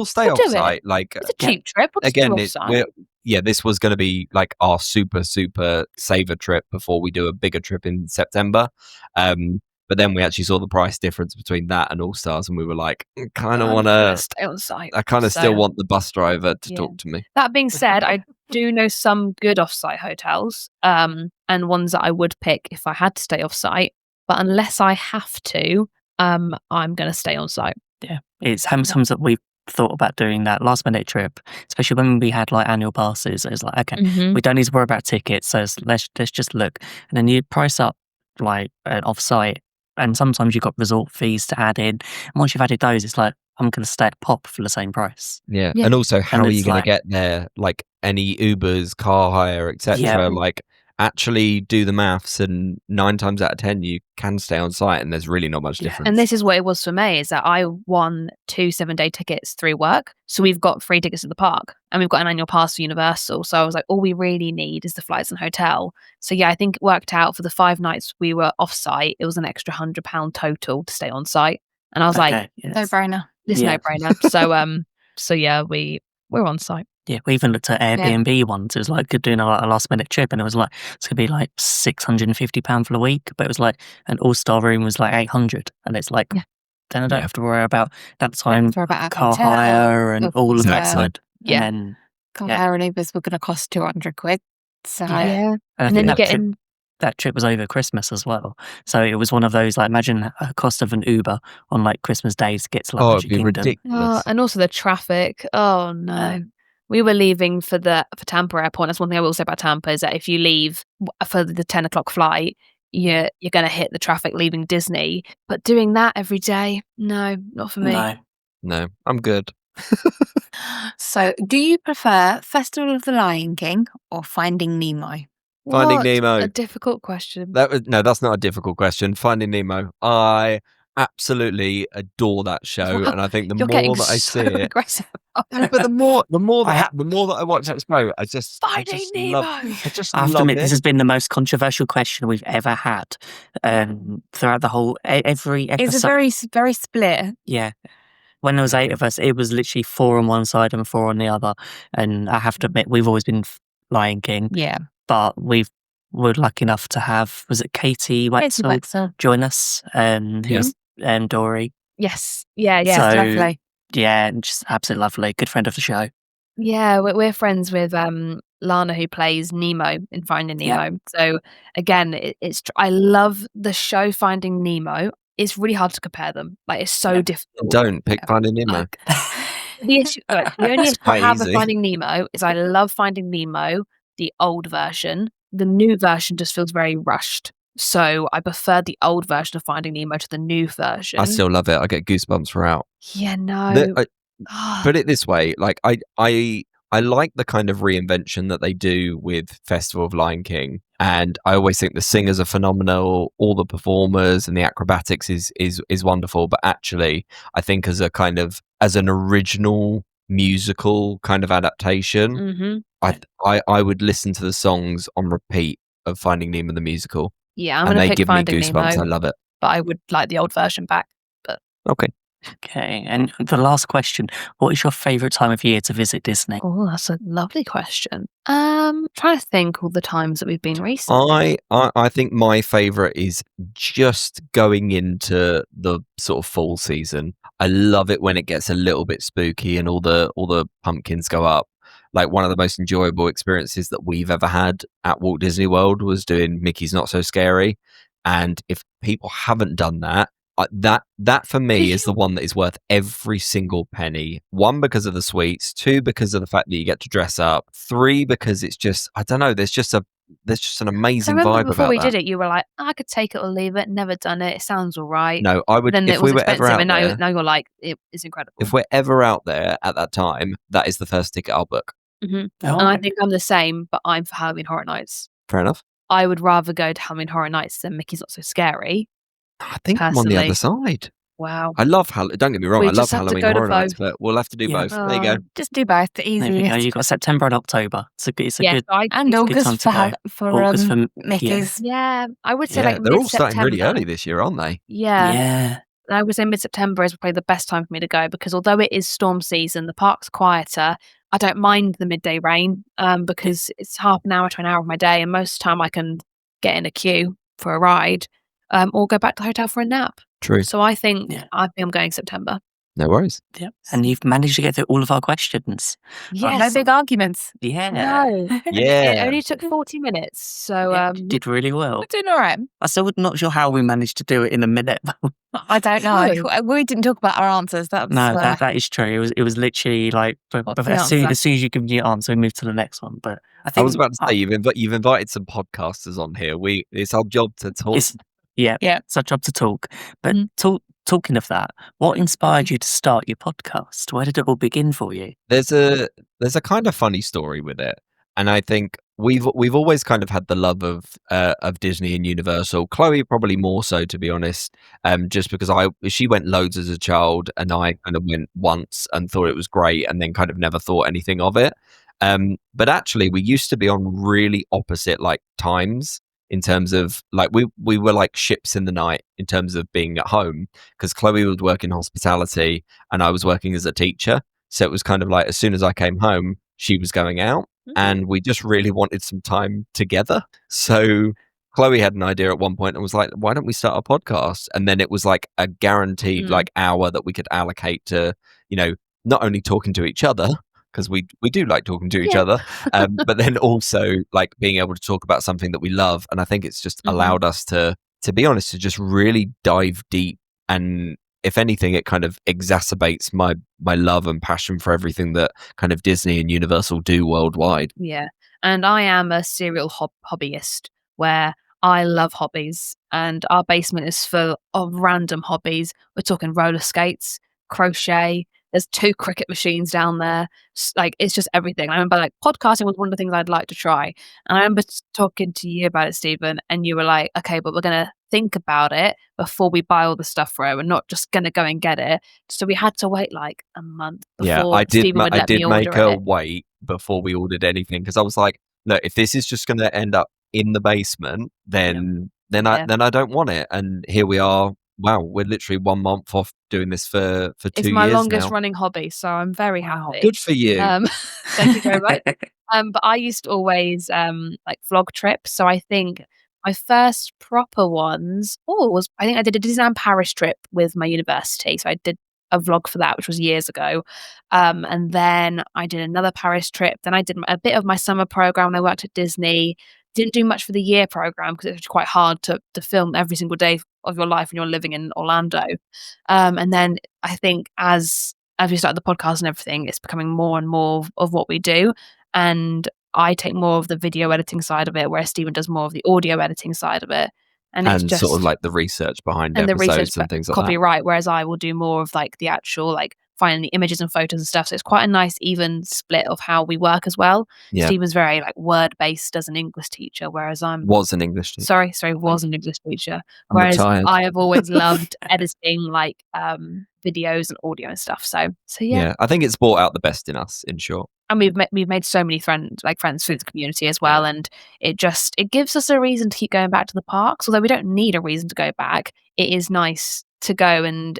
stay We'll off do it. site. Like It's a cheap trip. We'll just do again, off-site. this was going to be like our super saver trip before we do a bigger trip in September. But then we actually saw the price difference between that and All Stars, and we were like, kind of I'm want gonna to. stay on site. I kind of So, still want the bus driver to yeah. talk to me. That being said, I do know some good off-site hotels, and ones that I would pick if I had to stay off-site. But unless I have to, I'm going to stay on site. Yeah, it's sometimes that we've thought about doing that last minute trip, especially when we had like annual passes. It's like, okay, we don't need to worry about tickets, so let's just look, and then you price up like an off-site, and sometimes you've got resort fees to add in. And once you've added those, it's like I'm going to stay at Pop for the same price. Yeah. Yeah. And also, how And are you it's going like- to get there? Like any Ubers, car hire, etc. Yeah. Like actually do the maths, and 9 times out of 10 you can stay on site, and there's really not much Yeah. difference. And this is what it was for me, is that I won 2 7-day tickets through work. So we've got free tickets to the park, and we've got an annual pass for Universal. So I was like, all we really need is the flights and hotel. So yeah, I think it worked out for the 5 nights we were off site. It was an extra £100 total to stay on site. And I was like, Okay, yes. No brainer. this is Yeah. no brainer. So yeah, we're on site. Yeah, we even looked at Airbnb ones. It was like doing a last minute trip, and it was like it's gonna be like £650 for the week, but it was like an all-star room was like 800, and it's like Yeah. then I don't Yeah. have to worry about that time For about a car hotel, hire and of all of Exactly. that. Yeah. And then car Yeah. hire and Ubers were going to cost 200 quid. So Yeah. Yeah. I And think then you that get trip, in. that trip was over Christmas as well. So it was one of those like imagine a cost of an Uber on like Christmas days to get to like Oh, Magic it'd be Kingdom. ridiculous. And also the traffic. Oh no. We were leaving for Tampa Airport. That's one thing I will say about Tampa, is that if you leave for the 10 o'clock flight, you're going to hit the traffic leaving Disney. But doing that every day, no, not for me. No. No, I'm good. So, do you prefer Festival of the Lion King or Finding Nemo? Finding What Nemo. a difficult question. That's not a difficult question. Finding Nemo. I absolutely adore that show, and I think the You're getting more that I so see it, aggressive. no, but the more I that I watch that show, I just Finding Nemo. just I have to love admit, this it. has been the most controversial question we've ever had throughout the whole every It's a episode. very split. Yeah. When there was 8 of us, it was literally 4 on one side and 4 on the other. And I have to admit, we've always been Lion King, Yeah. but we're lucky enough to have, was it Katie Katie Wetzel Wetzel. join us, who's Dory. Yes. Yeah. Yes, So- lovely. Yeah, and just absolutely lovely. Good friend of the show. Yeah, we're friends with Lana, who plays Nemo in Finding Yeah. Nemo. So again, I love the show Finding Nemo. It's really hard to compare them. Like, it's so Yeah. difficult. Don't pick Finding Nemo. Like- The issue, the only It's issue I have with crazy. Finding Nemo is I love Finding Nemo, the old version. The new version just feels very rushed. So I prefer the old version of Finding Nemo to the new version. I still love it. I get goosebumps throughout. Yeah, no. Put it this way, like I like the kind of reinvention that they do with Festival of Lion King, and I always think the singers are phenomenal, all the performers and the acrobatics is wonderful. But actually, I think as an original musical kind of adaptation, Mm-hmm. I would listen to the songs on repeat of Finding Nemo the musical, Yeah, I'm and going they to pick give me Finding goosebumps. Nemo, I love it. but I would like the old version back. Okay. Okay, and the last question: what is your favourite time of year to visit Disney? Oh, that's a lovely question. Trying to think all the times that we've been recently. I think my favorite is just going into the sort of fall season. I love it when it gets a little bit spooky and all the pumpkins go up. Like, one of the most enjoyable experiences that we've ever had at Walt Disney World was doing Mickey's Not So Scary. And if people haven't done that, that for me is the one that is worth every single penny. 1, because of the sweets. 2, because of the fact that you get to dress up. 3, because it's just, I don't know, there's just an I amazing remember vibe before about we that. did it, you were like, I could take it or leave it. Never done it. It sounds all right. No, I would, Then if it was we were ever expensive, out and there, now you're like, it is incredible. if we're ever out there at that time, that is the first ticket I'll book. Mhm. Oh, And I okay. think I'm the same, but I'm for Halloween Horror Nights. Fair enough. I would rather go to Halloween Horror Nights than Mickey's Not So Scary. I think I'm on the other Personally. side. Wow. I love don't get me wrong, We I love just have to Halloween go to Horror Nights, both. but we'll have to do Yeah. both. There you go. Just do both. The There we go. easiest. You've got September and October. It's a Yeah, good. And good August time to go. for August for Mickey's. yeah, I would say Yeah, like they're all starting really mid-September. early this year, aren't they? Yeah. Yeah. I would say mid-September is probably the best time for me to go, because although it is storm season, the park's quieter. I don't mind the midday rain because it's half an hour to an hour of my day, and most of the time I can get in a queue for a ride or go back to the hotel for a nap. True. So I think Yeah. I'm going September. No worries. Yep. And you've managed to get through all of our questions. No Yes. big arguments. Yeah. No. It Yeah. only took 40 minutes. So Yeah, you did really well. We're doing all right. I'm still not sure how we managed to do it in a minute. I don't know. No. We didn't talk about our answers. That was No, that is true. It was literally like What's the as soon answer? as you give me your answer, we move to the next one. But I I think was about to say you've invited some podcasters on here. It's our job to talk. Yeah, Yeah. it's our job to talk. But Mhm. talking of that, what inspired you to start your podcast? Where did it all begin for you? There's a kind of funny story with it, and I think we've always kind of had the love of Disney and Universal. Chloe probably more so, to be honest, just because she went loads as a child, and I kind of went once and thought it was great, and then kind of never thought anything of it. But actually, we used to be on really opposite like times. In terms of like we were like ships in the night in terms of being at home, because Chloe would work in hospitality and I was working as a teacher. So it was kind of like as soon as I came home, she was going out, and we just really wanted some time together. So Chloe had an idea at one point and was like, why don't we start a podcast? And then it was like a guaranteed like hour that we could allocate to, not only talking to each other, because we do like talking to each other, but then also like being able to talk about something that we love. And I think it's just allowed us to be honest, to just really dive deep. And if anything, it kind of exacerbates my love and passion for everything that kind of Disney and Universal do worldwide. Yeah. And I am a serial hobbyist where I love hobbies, and our basement is full of random hobbies. We're talking roller skates, crochet, There's 2 cricket machines down there. Like, it's just everything. I remember, like, podcasting was one of the things I'd like to try. And I remember talking to you about it, Stephen, and you were like, okay, but we're going to think about it before we buy all the stuff for it. We're not just going to go and get it. So we had to wait like a month before Stephen would I let me did order make her it. wait before we ordered anything because I was like, look, if this is just going to end up in the basement, then Yeah. I don't want it. And here we are. Wow, we're literally 1 month off doing this for 2 It's years my longest now. running hobby, so I'm very happy. Good for you. Thank you very much. But I used to always like vlog trips. So I think my first proper ones was I think I did a Disneyland Paris trip with my university. So I did a vlog for that, which was years ago. And then I did another Paris trip. Then I did a bit of my summer program when I worked at Disney. Didn't do much for the year program because it was quite hard to film every single day of your life when you're living in Orlando. And then I think as we started the podcast and everything, it's becoming more and more of what we do. And I take more of the video editing side of it, whereas Stephen does more of the audio editing side of it. And it's just sort of like the research behind and the episodes research and things like that. copyright, whereas I will do more of like the actual like finding the images and photos and stuff. So it's quite a nice even split of how we work as well. Yeah. Stephen's very like word based as an English teacher, whereas I'm Was an English teacher. sorry, was an English teacher. I'm Whereas retired. I have always loved editing like videos and audio and stuff. So yeah. I think it's brought out the best in us, in short. And we've made so many friends through the community as well, and it gives us a reason to keep going back to the parks. Although we don't need a reason to go back, it is nice to go and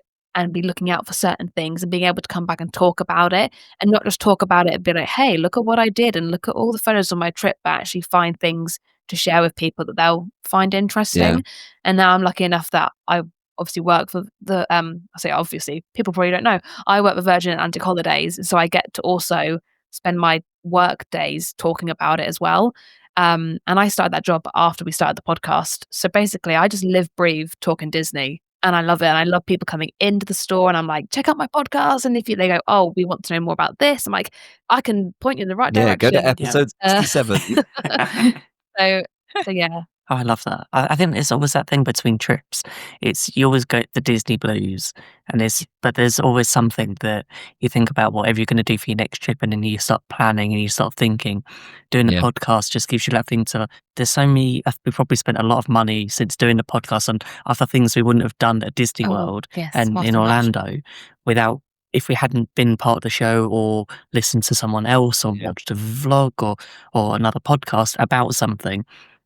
be looking out for certain things and being able to come back and talk about it, and not just talk about it and be like, hey, look at what I did and look at all the photos on my trip, but actually find things to share with people that they'll find interesting. Yeah. And now I'm lucky enough that I obviously work for the I say obviously, people probably don't know, I work for Virgin Atlantic Holidays, so I get to also spend my work days talking about it as well. And I started that job after we started the podcast. So basically I just live, breathe, talking Disney. And I love it. And I love people coming into the store and I'm like, check out my podcast. And if they go, oh, we want to know more about this, I'm like, I can point you in the right Yeah, go direction. to episode 67. So yeah. Oh, I love that. I think it's always that thing between trips. It's you always go the Disney blues, but there's always something that you think about whatever you're going to do for your next trip, and then you start planning and you start thinking. Doing the podcast just gives you that thing to. There's so many. We probably spent a lot of money since doing the podcast on other things we wouldn't have done at Disney World and in Orlando without. If we hadn't been part of the show or listened to someone else or watched a vlog or another podcast about something.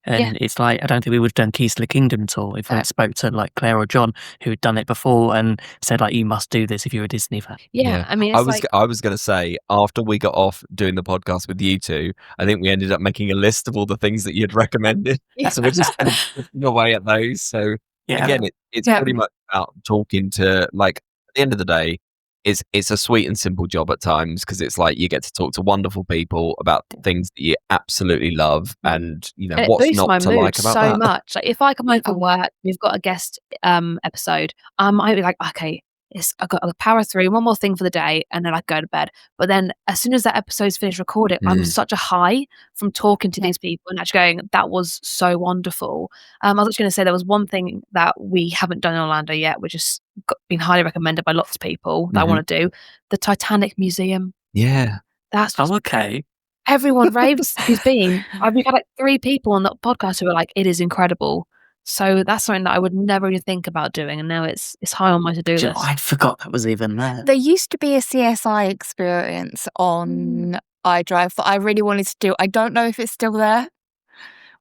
And it's like, I don't think we would have done Keys to the Kingdom tour if we had spoke to like Claire or John who had done it before and said like, you must do this if you're a Disney fan. Yeah. I mean, I was going to say, after we got off doing the podcast with you two, I think we ended up making a list of all the things that you'd recommended. So we're just chipping away at those. So again, it's pretty much about talking to, like, at the end of the day, it's a sweet and simple job at times because it's like you get to talk to wonderful people about things that you absolutely love, and you know what's not to like about so that. much. Like if I come home from work, we've got a guest episode. I might be like, okay, I've got to power through one more thing for the day, and then I go to bed. But then as soon as that episode's finished recording, I'm such a high from talking to these people and actually going, that was so wonderful. I was actually going to say there was one thing that we haven't done in Orlando yet, which has been highly recommended by lots of people that I want to do. The Titanic Museum. Yeah. That's just, okay. Everyone raves who's been. We've had like 3 people on the podcast who are like, it is incredible. So that's something that I would never even think about doing, and now it's high on my to-do list. I forgot that was even there. There used to be a CSI experience on iDrive that I really wanted to do. I don't know if it's still there.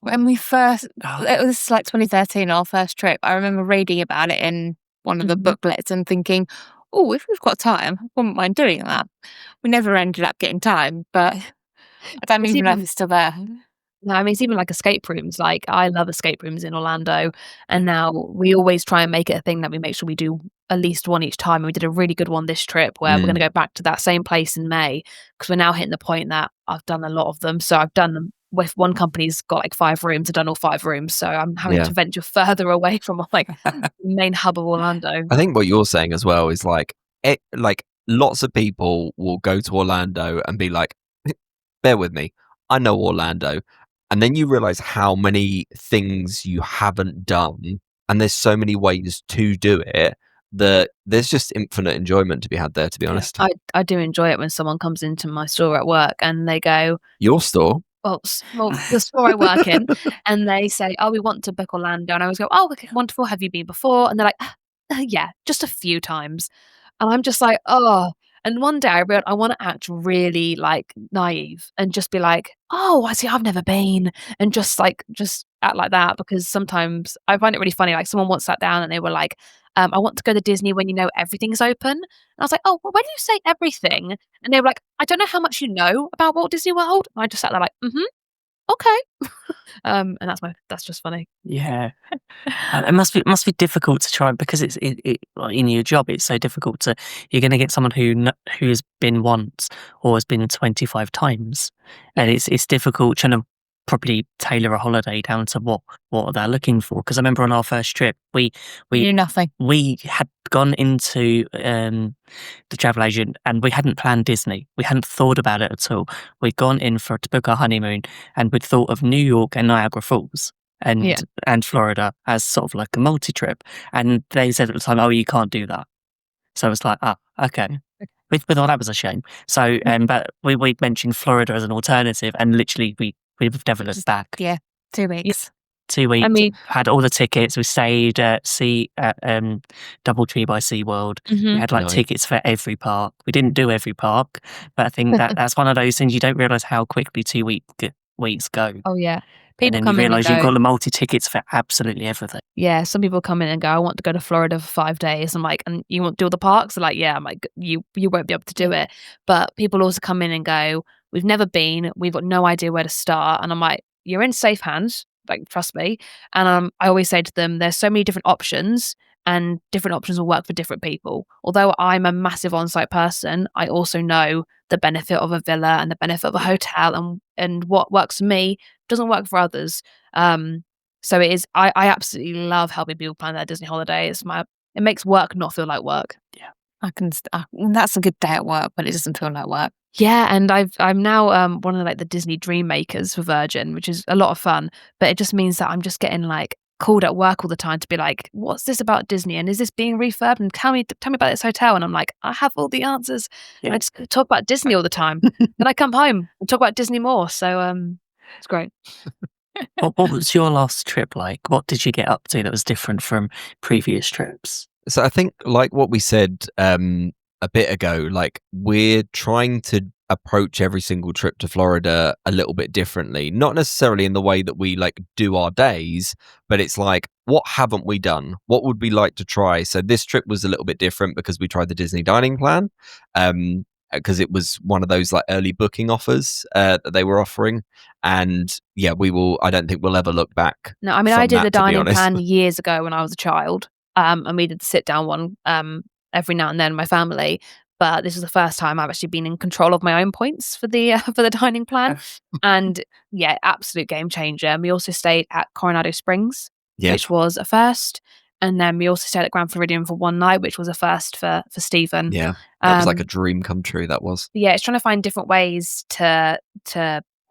When we first, it was like 2013, our first trip. I remember reading about it in one of the booklets and thinking, oh, if we've got time, I wouldn't mind doing that. We never ended up getting time, but I don't even know if it's still there. No, I mean, it's even like escape rooms. Like, I love escape rooms in Orlando. And now we always try and make it a thing that we make sure we do at least one each time. And we did a really good one this trip where we're going to go back to that same place in May because we're now hitting the point that I've done a lot of them. So I've done them with one company's got like 5 rooms. I've done all 5 rooms. So I'm having to venture further away from like the main hub of Orlando. I think what you're saying as well is like lots of people will go to Orlando and be like, bear with me, I know Orlando. And then you realize how many things you haven't done, and there's so many ways to do it there's just infinite enjoyment to be had there, to be honest. I do enjoy it when someone comes into my store at work and they go, Your store? well, the store I work in, and they say, "Oh, we want to book Orlando," and I always go, "Oh, okay, wonderful. Have you been before?" And they're like, "Yeah, just a few times," and I'm just like, "Oh." And one day I realized I want to act really like naive and just be like, "Oh, I see. I've never been," and just act like that because sometimes I find it really funny. Like someone once sat down and they were like, "I want to go to Disney when you know everything's open." And I was like, "Oh, well, when you say everything," and they were like, "I don't know how much you know about Walt Disney World." And I just sat there like, "Mm-hmm. Okay." And that's just funny. Yeah. It must be difficult to try because like in your job. It's so difficult to. You're going to get someone who has been once or has been 25 times, and it's difficult trying to probably tailor a holiday down to what they're looking for. Because I remember on our first trip, we You knew nothing. we had gone into the travel agent and we hadn't planned Disney. We hadn't thought about it at all. We'd gone in to book our honeymoon and we'd thought of New York and Niagara Falls and Florida as sort of like a multi-trip. And they said at the time, "Oh, you can't do that." So I was like, "Ah, okay." We thought that was a shame. So, but we mentioned Florida as an alternative, and literally we've never looked back. Yeah, 2 weeks. 2 weeks. I mean, Had all the tickets. We stayed at DoubleTree by SeaWorld. We had like Nice. tickets for every park. We didn't do every park, but I think that's one of those things you don't realise how quickly 2 weeks go. oh yeah, And people then you come in and realise you've go, got the multi-tickets for absolutely everything. yeah. Some people come in and go, "I want to go to Florida for 5 days." I'm like, "And you want to do all the parks?" They're like, "Yeah." I'm like, "You won't be able to do it." But people also come in and go, "We've never been. We've got no idea where to start." And I'm like, "You're in safe hands. Like, trust me." And I always say to them, "There's so many different options, and different options will work for different people." Although I'm a massive on-site person, I also know the benefit of a villa and the benefit of a hotel, and what works for me doesn't work for others. So it is. I absolutely love helping people plan their Disney holiday. It makes work not feel like work. That's a good day at work, but it doesn't feel like work. Yeah, and I'm now one of like the Disney dream makers for Virgin, which is a lot of fun. But it just means that I'm just getting like called at work all the time to be like, "What's this about Disney? And is this being refurbed? And tell me about this hotel." And I'm like, "I have all the answers." And I just talk about Disney all the time. Then I come home and talk about Disney more. So it's great. What was your last trip like? What did you get up to that was different from previous trips? So I think, like what we said a bit ago, like we're trying to approach every single trip to Florida a little bit differently. Not necessarily in the way that we like do our days, but it's like, what haven't we done? What would we like to try? So this trip was a little bit different because we tried the Disney dining plan. Because it was one of those like early booking offers that they were offering, and yeah, I don't think we'll ever look back. No, I mean, I from did that, the to be dining honest. plan years ago when I was a child, and we did the sit down one every now and then, my family. But this was the first time I've actually been in control of my own points for the for the dining plan, and yeah, absolute game changer. And we also stayed at Coronado Springs, Yeah. which was a first, and then we also stayed at Grand Floridian for one night, which was a first for Stephen. Yeah, that was like a Um, dream come true. That was. yeah, it's trying to find different ways to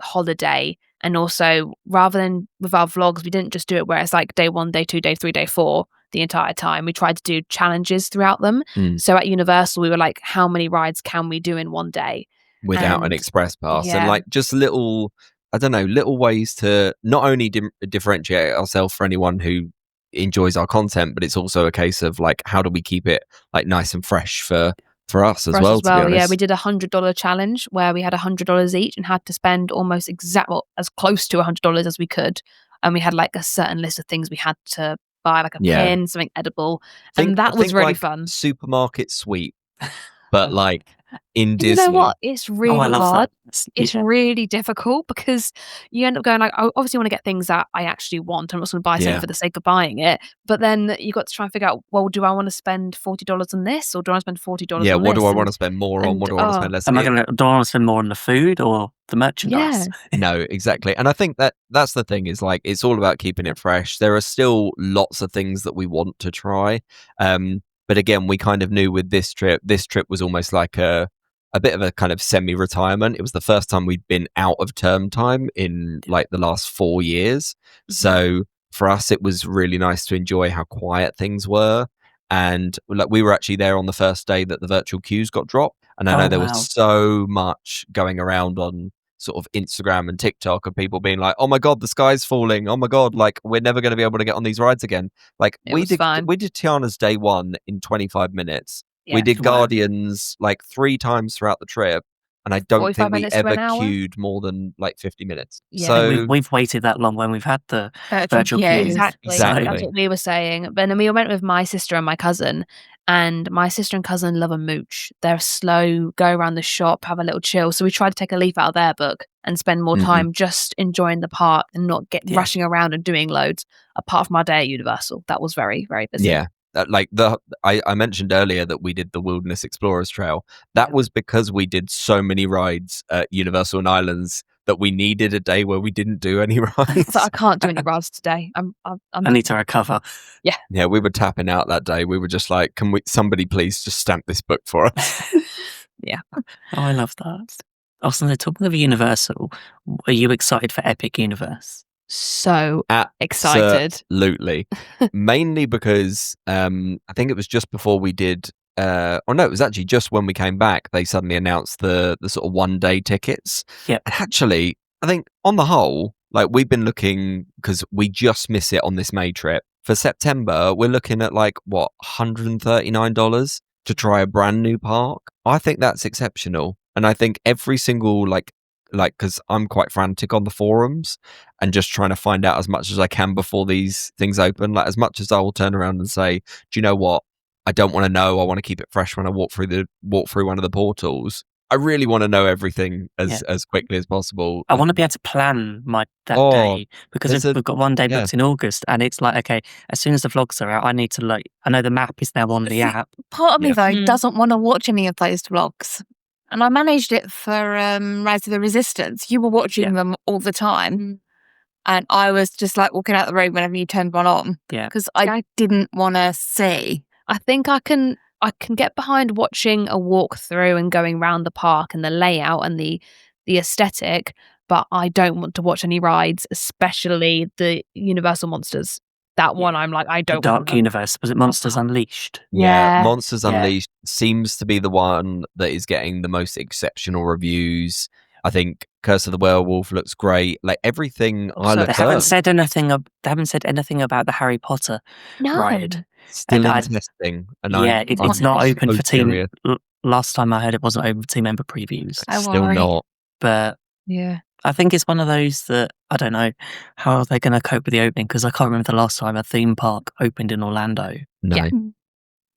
holiday, and also rather than with our vlogs, we didn't just do it where it's like day 1, day 2, day 3, day 4 the entire time. We tried to do challenges throughout them. Mm. So at Universal, we were like, how many rides can we do in one day? Without an And express pass, and yeah. like just little, I don't know, little ways to not only differentiate ourselves for anyone who enjoys our content, but it's also a case of like, how do we keep it like nice and fresh for us as For us well, as to be well, honest. yeah, we did $100 challenge where we had $100 each and had to spend almost as close to $100 as we could, and we had like a certain list of things we had to buy, like a Yeah. pin, something edible, and that was Think really like fun. supermarket sweep, but like in You know Disney. what? It's really Oh, I love hard. that. It's Yeah. really difficult because you end up going like, I obviously want to get things that I actually want. I'm not going to buy something Yeah. for the sake of buying it. But then you got to try and figure out, well, do I want to spend $40 on this, or do I want to spend $40 Yeah, on what this? do I want to spend more on? What do I want to spend less Am I on? going to? Do I want to spend more on the food or the merchandise? No, exactly. And I think that's the thing, is like, it's all about keeping it fresh. There are still lots of things that we want to try. But again, we kind of knew with this trip was almost like a bit of a kind of semi-retirement. It was the first time we'd been out of term time in like the last 4 years. So for us, it was really nice to enjoy how quiet things were. and like we were actually there on the first day that the virtual queues got dropped. And I know there wow. was so much going around on sort of Instagram and TikTok of people being like, "Oh my god, the sky's falling! Oh my god, like we're never going to be able to get on these rides again." Like It was fine. we did Tiana's day one in 25 minutes. Yeah. We did Wow. Guardians like 3 times throughout the trip, and I don't 45 think we minutes to an ever hour? queued more than like 50 minutes. Yeah. So We've waited that long when we've had the virtual queues. queues. Exactly. Exactly. That's what we were saying. But then we went with my sister and my cousin, and my sister and cousin love a mooch. They're slow, go around the shop, have a little chill. So we tried to take a leaf out of their book and spend more Mhm. time just enjoying the park and not Yeah. rushing around and doing loads. Apart from our day at Universal, that was very, very busy. yeah, like I mentioned earlier that we did the Wilderness Explorers Trail. That Yeah. was because we did so many rides at Universal and Islands that we needed a day where we didn't do any rides. So I can't do any rides today. I'm I need to recover. Yeah, we were tapping out that day. We were just like, "Can somebody please just stamp this book for us?" Oh, I love that. Also, talking of Universal, are you excited for Epic Universe? so excited. Absolutely. Mainly because I think it was just before we did it was actually just when we came back, they suddenly announced the sort of 1-day tickets. Yep. And actually, I think on the whole, like we've been looking, because we just miss it on this May trip. For September, we're looking at like what, $139 to try a brand new park. I think that's exceptional. And I think every single like because I'm quite frantic on the forums and just trying to find out as much as I can before these things open. Like as much as I will turn around and say, do you know what? I don't want to know. I want to keep it fresh when I walk through one of the portals. I really want to know everything as quickly as possible. I want to be able to plan that Oh, day, because there's we've got one day yeah. booked in August, and it's like, okay, as soon as the vlogs are out, I need to I know the map is now on the See, app. Part of me Yeah. though Mm. doesn't want to watch any of those vlogs, and I managed it for Rise of the Resistance. You were watching them all the time, Mm. and I was just like walking out the room whenever you turned one on Yeah. because I didn't want to see. I think I can get behind watching a walkthrough and going around the park and the layout and the aesthetic, but I don't want to watch any rides, especially the Universal Monsters. That one, I'm like, I The don't Dark want to. Universe. Was it Monsters Unleashed? Yeah, Yeah. Monsters Yeah. Unleashed seems to be the one that is getting the most exceptional reviews. I think Curse of the Werewolf looks great. Like everything I Also, look They at, haven't said anything. They haven't said anything about the Harry Potter No. ride. still in I- testing. And Yeah, I'm it's not open so for team. curious. Last time I heard, it wasn't open for team member previews. I Still worry. not. But Yeah. I think it's one of those that I don't know how are they going to cope with the opening, because I can't remember the last time a theme park opened in Orlando. No. Yeah.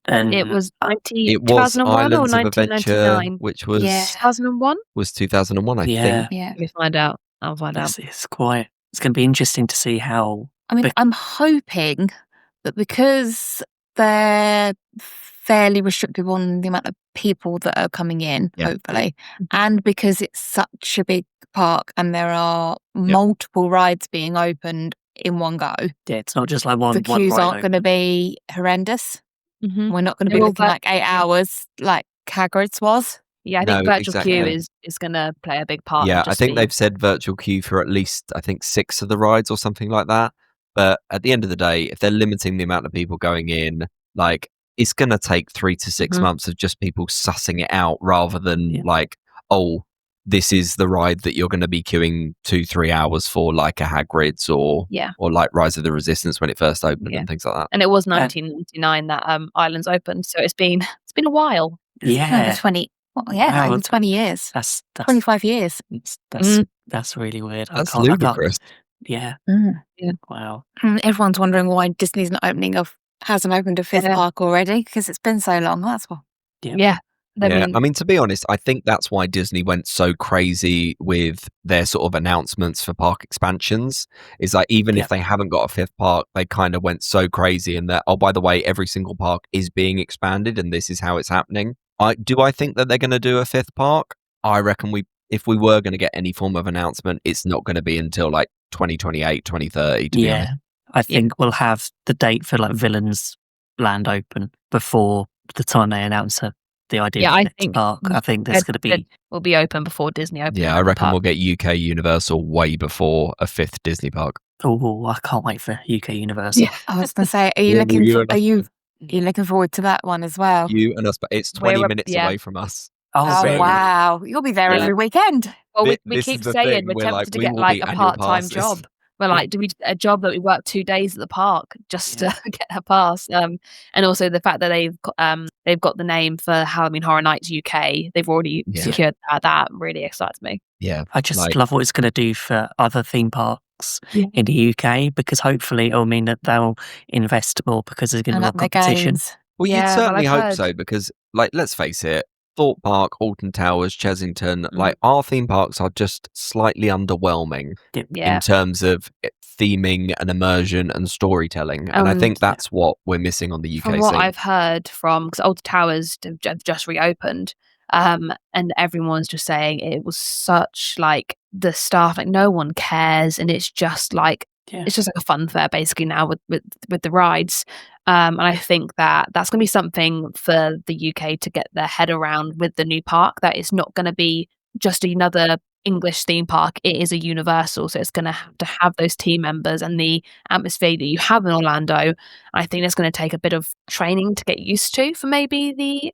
And It was It was 2001 or Islands of Adventure, 1999. which was Yeah. 2001? was 2001, I Yeah. think. Yeah, Let me find out. I'll find out. It's quite. It's going to be interesting to see how. I mean, Bec- I'm hoping that because they're fairly restrictive on the amount of people that are coming in, Yeah. hopefully, and because it's such a big park and there are multiple rides being opened in one go, Yeah, it's not just like one. the queues ride aren't going to open. be horrendous. Mhm. We're not going to They be will looking like 8 hours like Hagrid's was. Yeah, I think No, virtual queue exactly. is going to play a big part. Yeah, and I just think be- they've said virtual queue for at least, I think, 6 of the rides or something like that. But at the end of the day, if they're limiting the amount of people going in, like, it's going to take 3 to 6 Mhm. months of just people sussing it out rather than Yeah. like, oh, this is the ride that you're going to be queuing 2-3 hours for, like a Hagrid's or Yeah. like Rise of the Resistance when it first opened Yeah. and things like that. And it was 1999 that Islands opened, so it's been a while. Over Yeah, 20, over Wow. 20 years, that's 25 years. that's really weird. That's I can't- ludicrous. Yeah. Yeah. Wow. Everyone's wondering why Disney's not hasn't opened a fifth Yeah. park already because it's been so long. That's why. Yeah. Yeah. I mean, to be honest, I think that's why Disney went so crazy with their sort of announcements for park expansions. Is like, even if they haven't got a fifth park, they kind of went so crazy in that, oh, by the way, every single park is being expanded and this is how it's happening. I think that they're going to do a fifth park. I reckon if we were going to get any form of announcement, it's not going to be until like 2028, 2030, to be honest. I think we'll have the date for like Villains Land open before the time they announce the idea Yeah, of the I next think park. I think there's going to be. will be open before Disney opens. Yeah, I reckon we'll get UK Universal way before a fifth Disney park. Oh, I can't wait for UK Universal. Yeah. I was going to say, are you Yeah, looking? you're Are you You're looking forward to that one as well. You and us, but it's 20 We're minutes yeah. away from us. Oh, so- wow. You'll be there Yeah. every weekend. Well, we This keep is the saying thing, we're we're tempted like, to we get will like be a annual part-time passes. job. We're like, do we a job that we work 2 days at the park just to get a pass? And also the fact that they've got the name for Halloween Horror Nights UK. They've already Yeah. secured that. That really excites me. Yeah. I just Like- love what it's going to do for other theme parks Yeah. in the UK, because hopefully it'll mean that they'll invest more because there's going to And be more up their competition. games. Well, Yeah, you'd well, certainly I've hope heard- so, because, like, let's face it, Thorpe Park, Alton Towers, Chesington, Mm. like, our theme parks are just slightly underwhelming Yeah. in terms of theming and immersion and storytelling. And I think that's what we're missing on the UK From what scene. I've heard from, because Old Towers have just reopened, and everyone's just saying it was such like the staff, like no one cares, and it's just like Yeah. it's just like a fun fair basically now with the rides. And I think that that's going to be something for the UK to get their head around with the new park. That it's not going to be just another English theme park. It is a universal, so it's going to have those team members and the atmosphere that you have in Orlando. I think it's going to take a bit of training to get used to for maybe the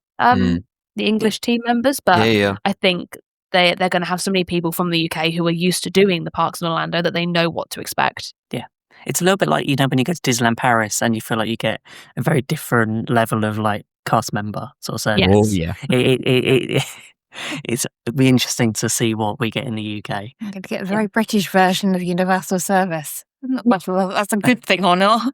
English team members, but Yeah. I think they're going to have so many people from the UK who are used to doing the parks in Orlando that they know what to expect. It's a little bit like, when you go to Disneyland Paris and you feel like you get a very different level of like cast member sort of service. Yes. Oh, yeah. It'll be interesting to see what we get in the UK. I'm going to get a very British version of universal service. I'm not much whether that's a good thing or not.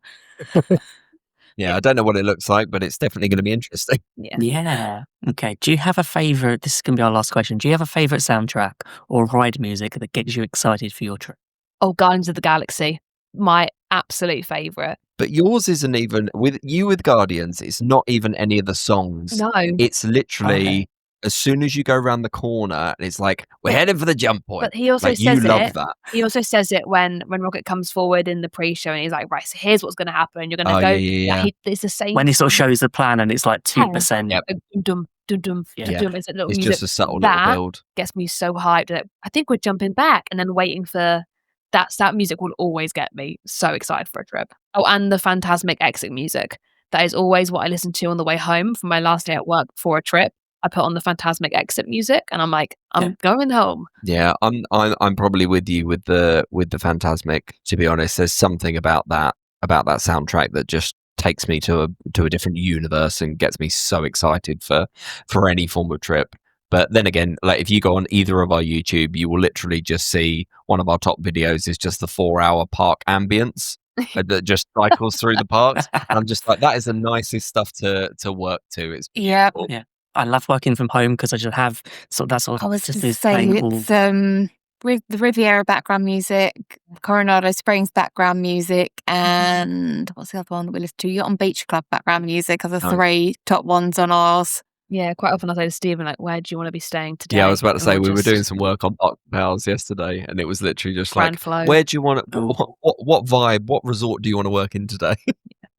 Yeah, I don't know what it looks like, but it's definitely going to be interesting. Yeah. Okay. Do you have a favourite? This is going to be our last question. Do you have a favourite soundtrack or ride music that gets you excited for your trip? Oh, Guardians of the Galaxy, my absolute favourite. But yours isn't even, with Guardians, it's not even any of the songs. No, It's literally, Okay. as soon as you go around the corner, it's like, we're heading for the jump point. but he also Like, you says love it. that. He also says it when Rocket comes forward in the pre-show, and he's like, "Right, so here's what's going to happen. You're going to Oh, go." yeah. It's the same. When he sort of shows the plan and it's like 2%. Yep. Dum dum dum Yeah. dum. It's a little It's music just a subtle that little build. gets me so hyped. Like, I think we're jumping back, and then waiting for that music will always get me so excited for a trip. Oh, and the Phantasmic exit music. That is always what I listen to on the way home from my last day at work before a trip. I put on the Phantasmic exit music, and I'm like, I'm going home. Yeah, I'm probably with you with the Phantasmic. To be honest, there's something about that soundtrack that just takes me to a different universe and gets me so excited for any form of trip. But then again, like if you go on either of our YouTube, you will literally just see one of our top videos is just the 4-hour park ambience that just cycles through the parks. And I'm just like, that is the nicest stuff to work to. It's Yeah. Yeah. I love working from home because I just have that sort I of was just just this saying playful- it's with the Riviera background music, Coronado Springs background music, and what's the other one that we listen to? Yacht and Beach Club background music are the Nice. 3 top ones on ours. Yeah, quite often I say to Stephen, like, where do you want to be staying today? Yeah, I was about to And say we'll we were just doing some work on Park Pals yesterday, and it was literally just Grand like, flow. where do you want to? Ooh. What vibe? What resort do you want to work in today?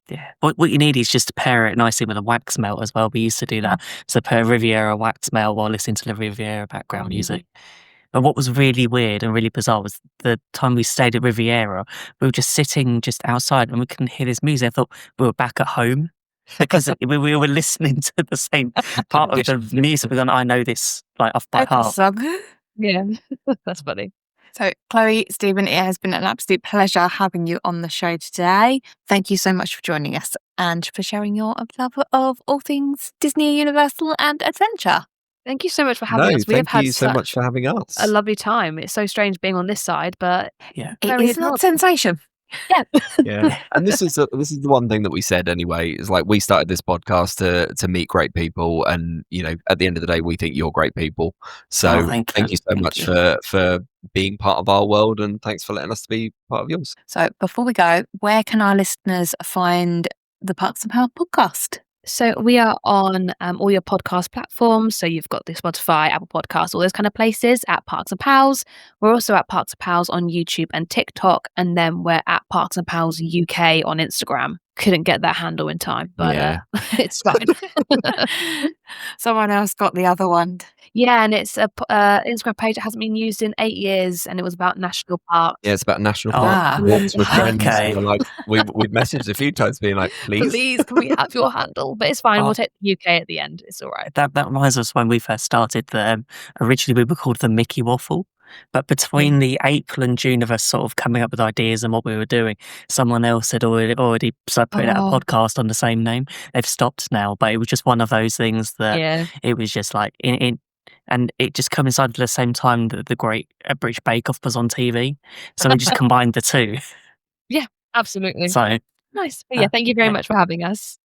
Yeah. What you need is just to pair it nicely with a wax melt as well. We used to do that. So pair Riviera wax melt while listening to the Riviera background music. But what was really weird and really bizarre was the time we stayed at Riviera, we were just sitting just outside and we couldn't hear this music. I thought we were back at home because we were listening to the same part of the music. We're going, I know this like off by heart. Yeah, that's funny. So, Chloe, Stephen, it has been an absolute pleasure having you on the show today. Thank you so much for joining us and for sharing your love of all things Disney, Universal, and adventure. Thank you so much for having No, us. We have thank had you so much for having us. a lovely time. It's so strange being on this side, but Yeah. It Very is not adorable. sensation. Yeah, and this is the one thing that we said anyway. Is like we started this podcast to meet great people, and at the end of the day, we think you're great people. So Oh, thank thank you. you so Thank much you. for being part of our world, and thanks for letting us be part of yours. So, before we go, where can our listeners find the Parks and Power podcast? So we are on all your podcast platforms. So you've got the Spotify, Apple Podcasts, all those kind of places at Parks and Pals. We're also at Parks and Pals on YouTube and TikTok. And then we're at Parks and Pals UK on Instagram. Couldn't get that handle in time, but Yeah. it's fine. Someone else got the other one. Yeah, and it's a Instagram page that hasn't been used in 8 years, and it was about national parks. Yeah, it's about national Oh, parks. Walks with friends. okay. We're like, we've messaged a few times being like, please. Please, can we have your handle? But it's fine. Oh. We'll take the UK at the end. It's all right. That reminds us when we first started. Originally, we were called the Mickey Waffle, but between the April and June of us sort of coming up with ideas and what we were doing, someone else had already started putting out a podcast on the same name. They've stopped now, but it was just one of those things that Yeah. it was just like and it just coincided at the same time that the Great British Bake Off was on TV, so we just combined the two. Absolutely. So Nice. But yeah, thank you very yeah. much for having us.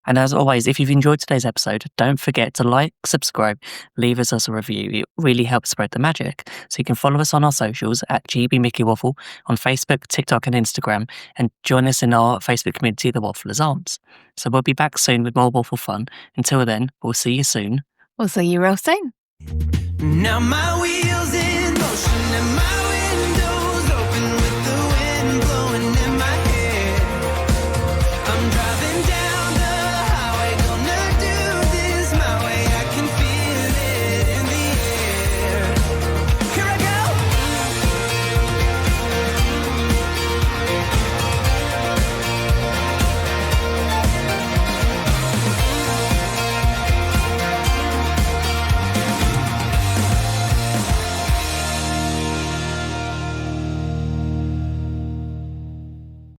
And as always, if you've enjoyed today's episode, don't forget to like, subscribe, leave us a review. It really helps spread the magic. So you can follow us on our socials at GB Mickey Waffle on Facebook, TikTok, and Instagram, and join us in our Facebook community, The Wafflers Arms. So we'll be back soon with more waffle fun. Until then, we'll see you soon. We'll see you real soon. Now my wheels in motion and my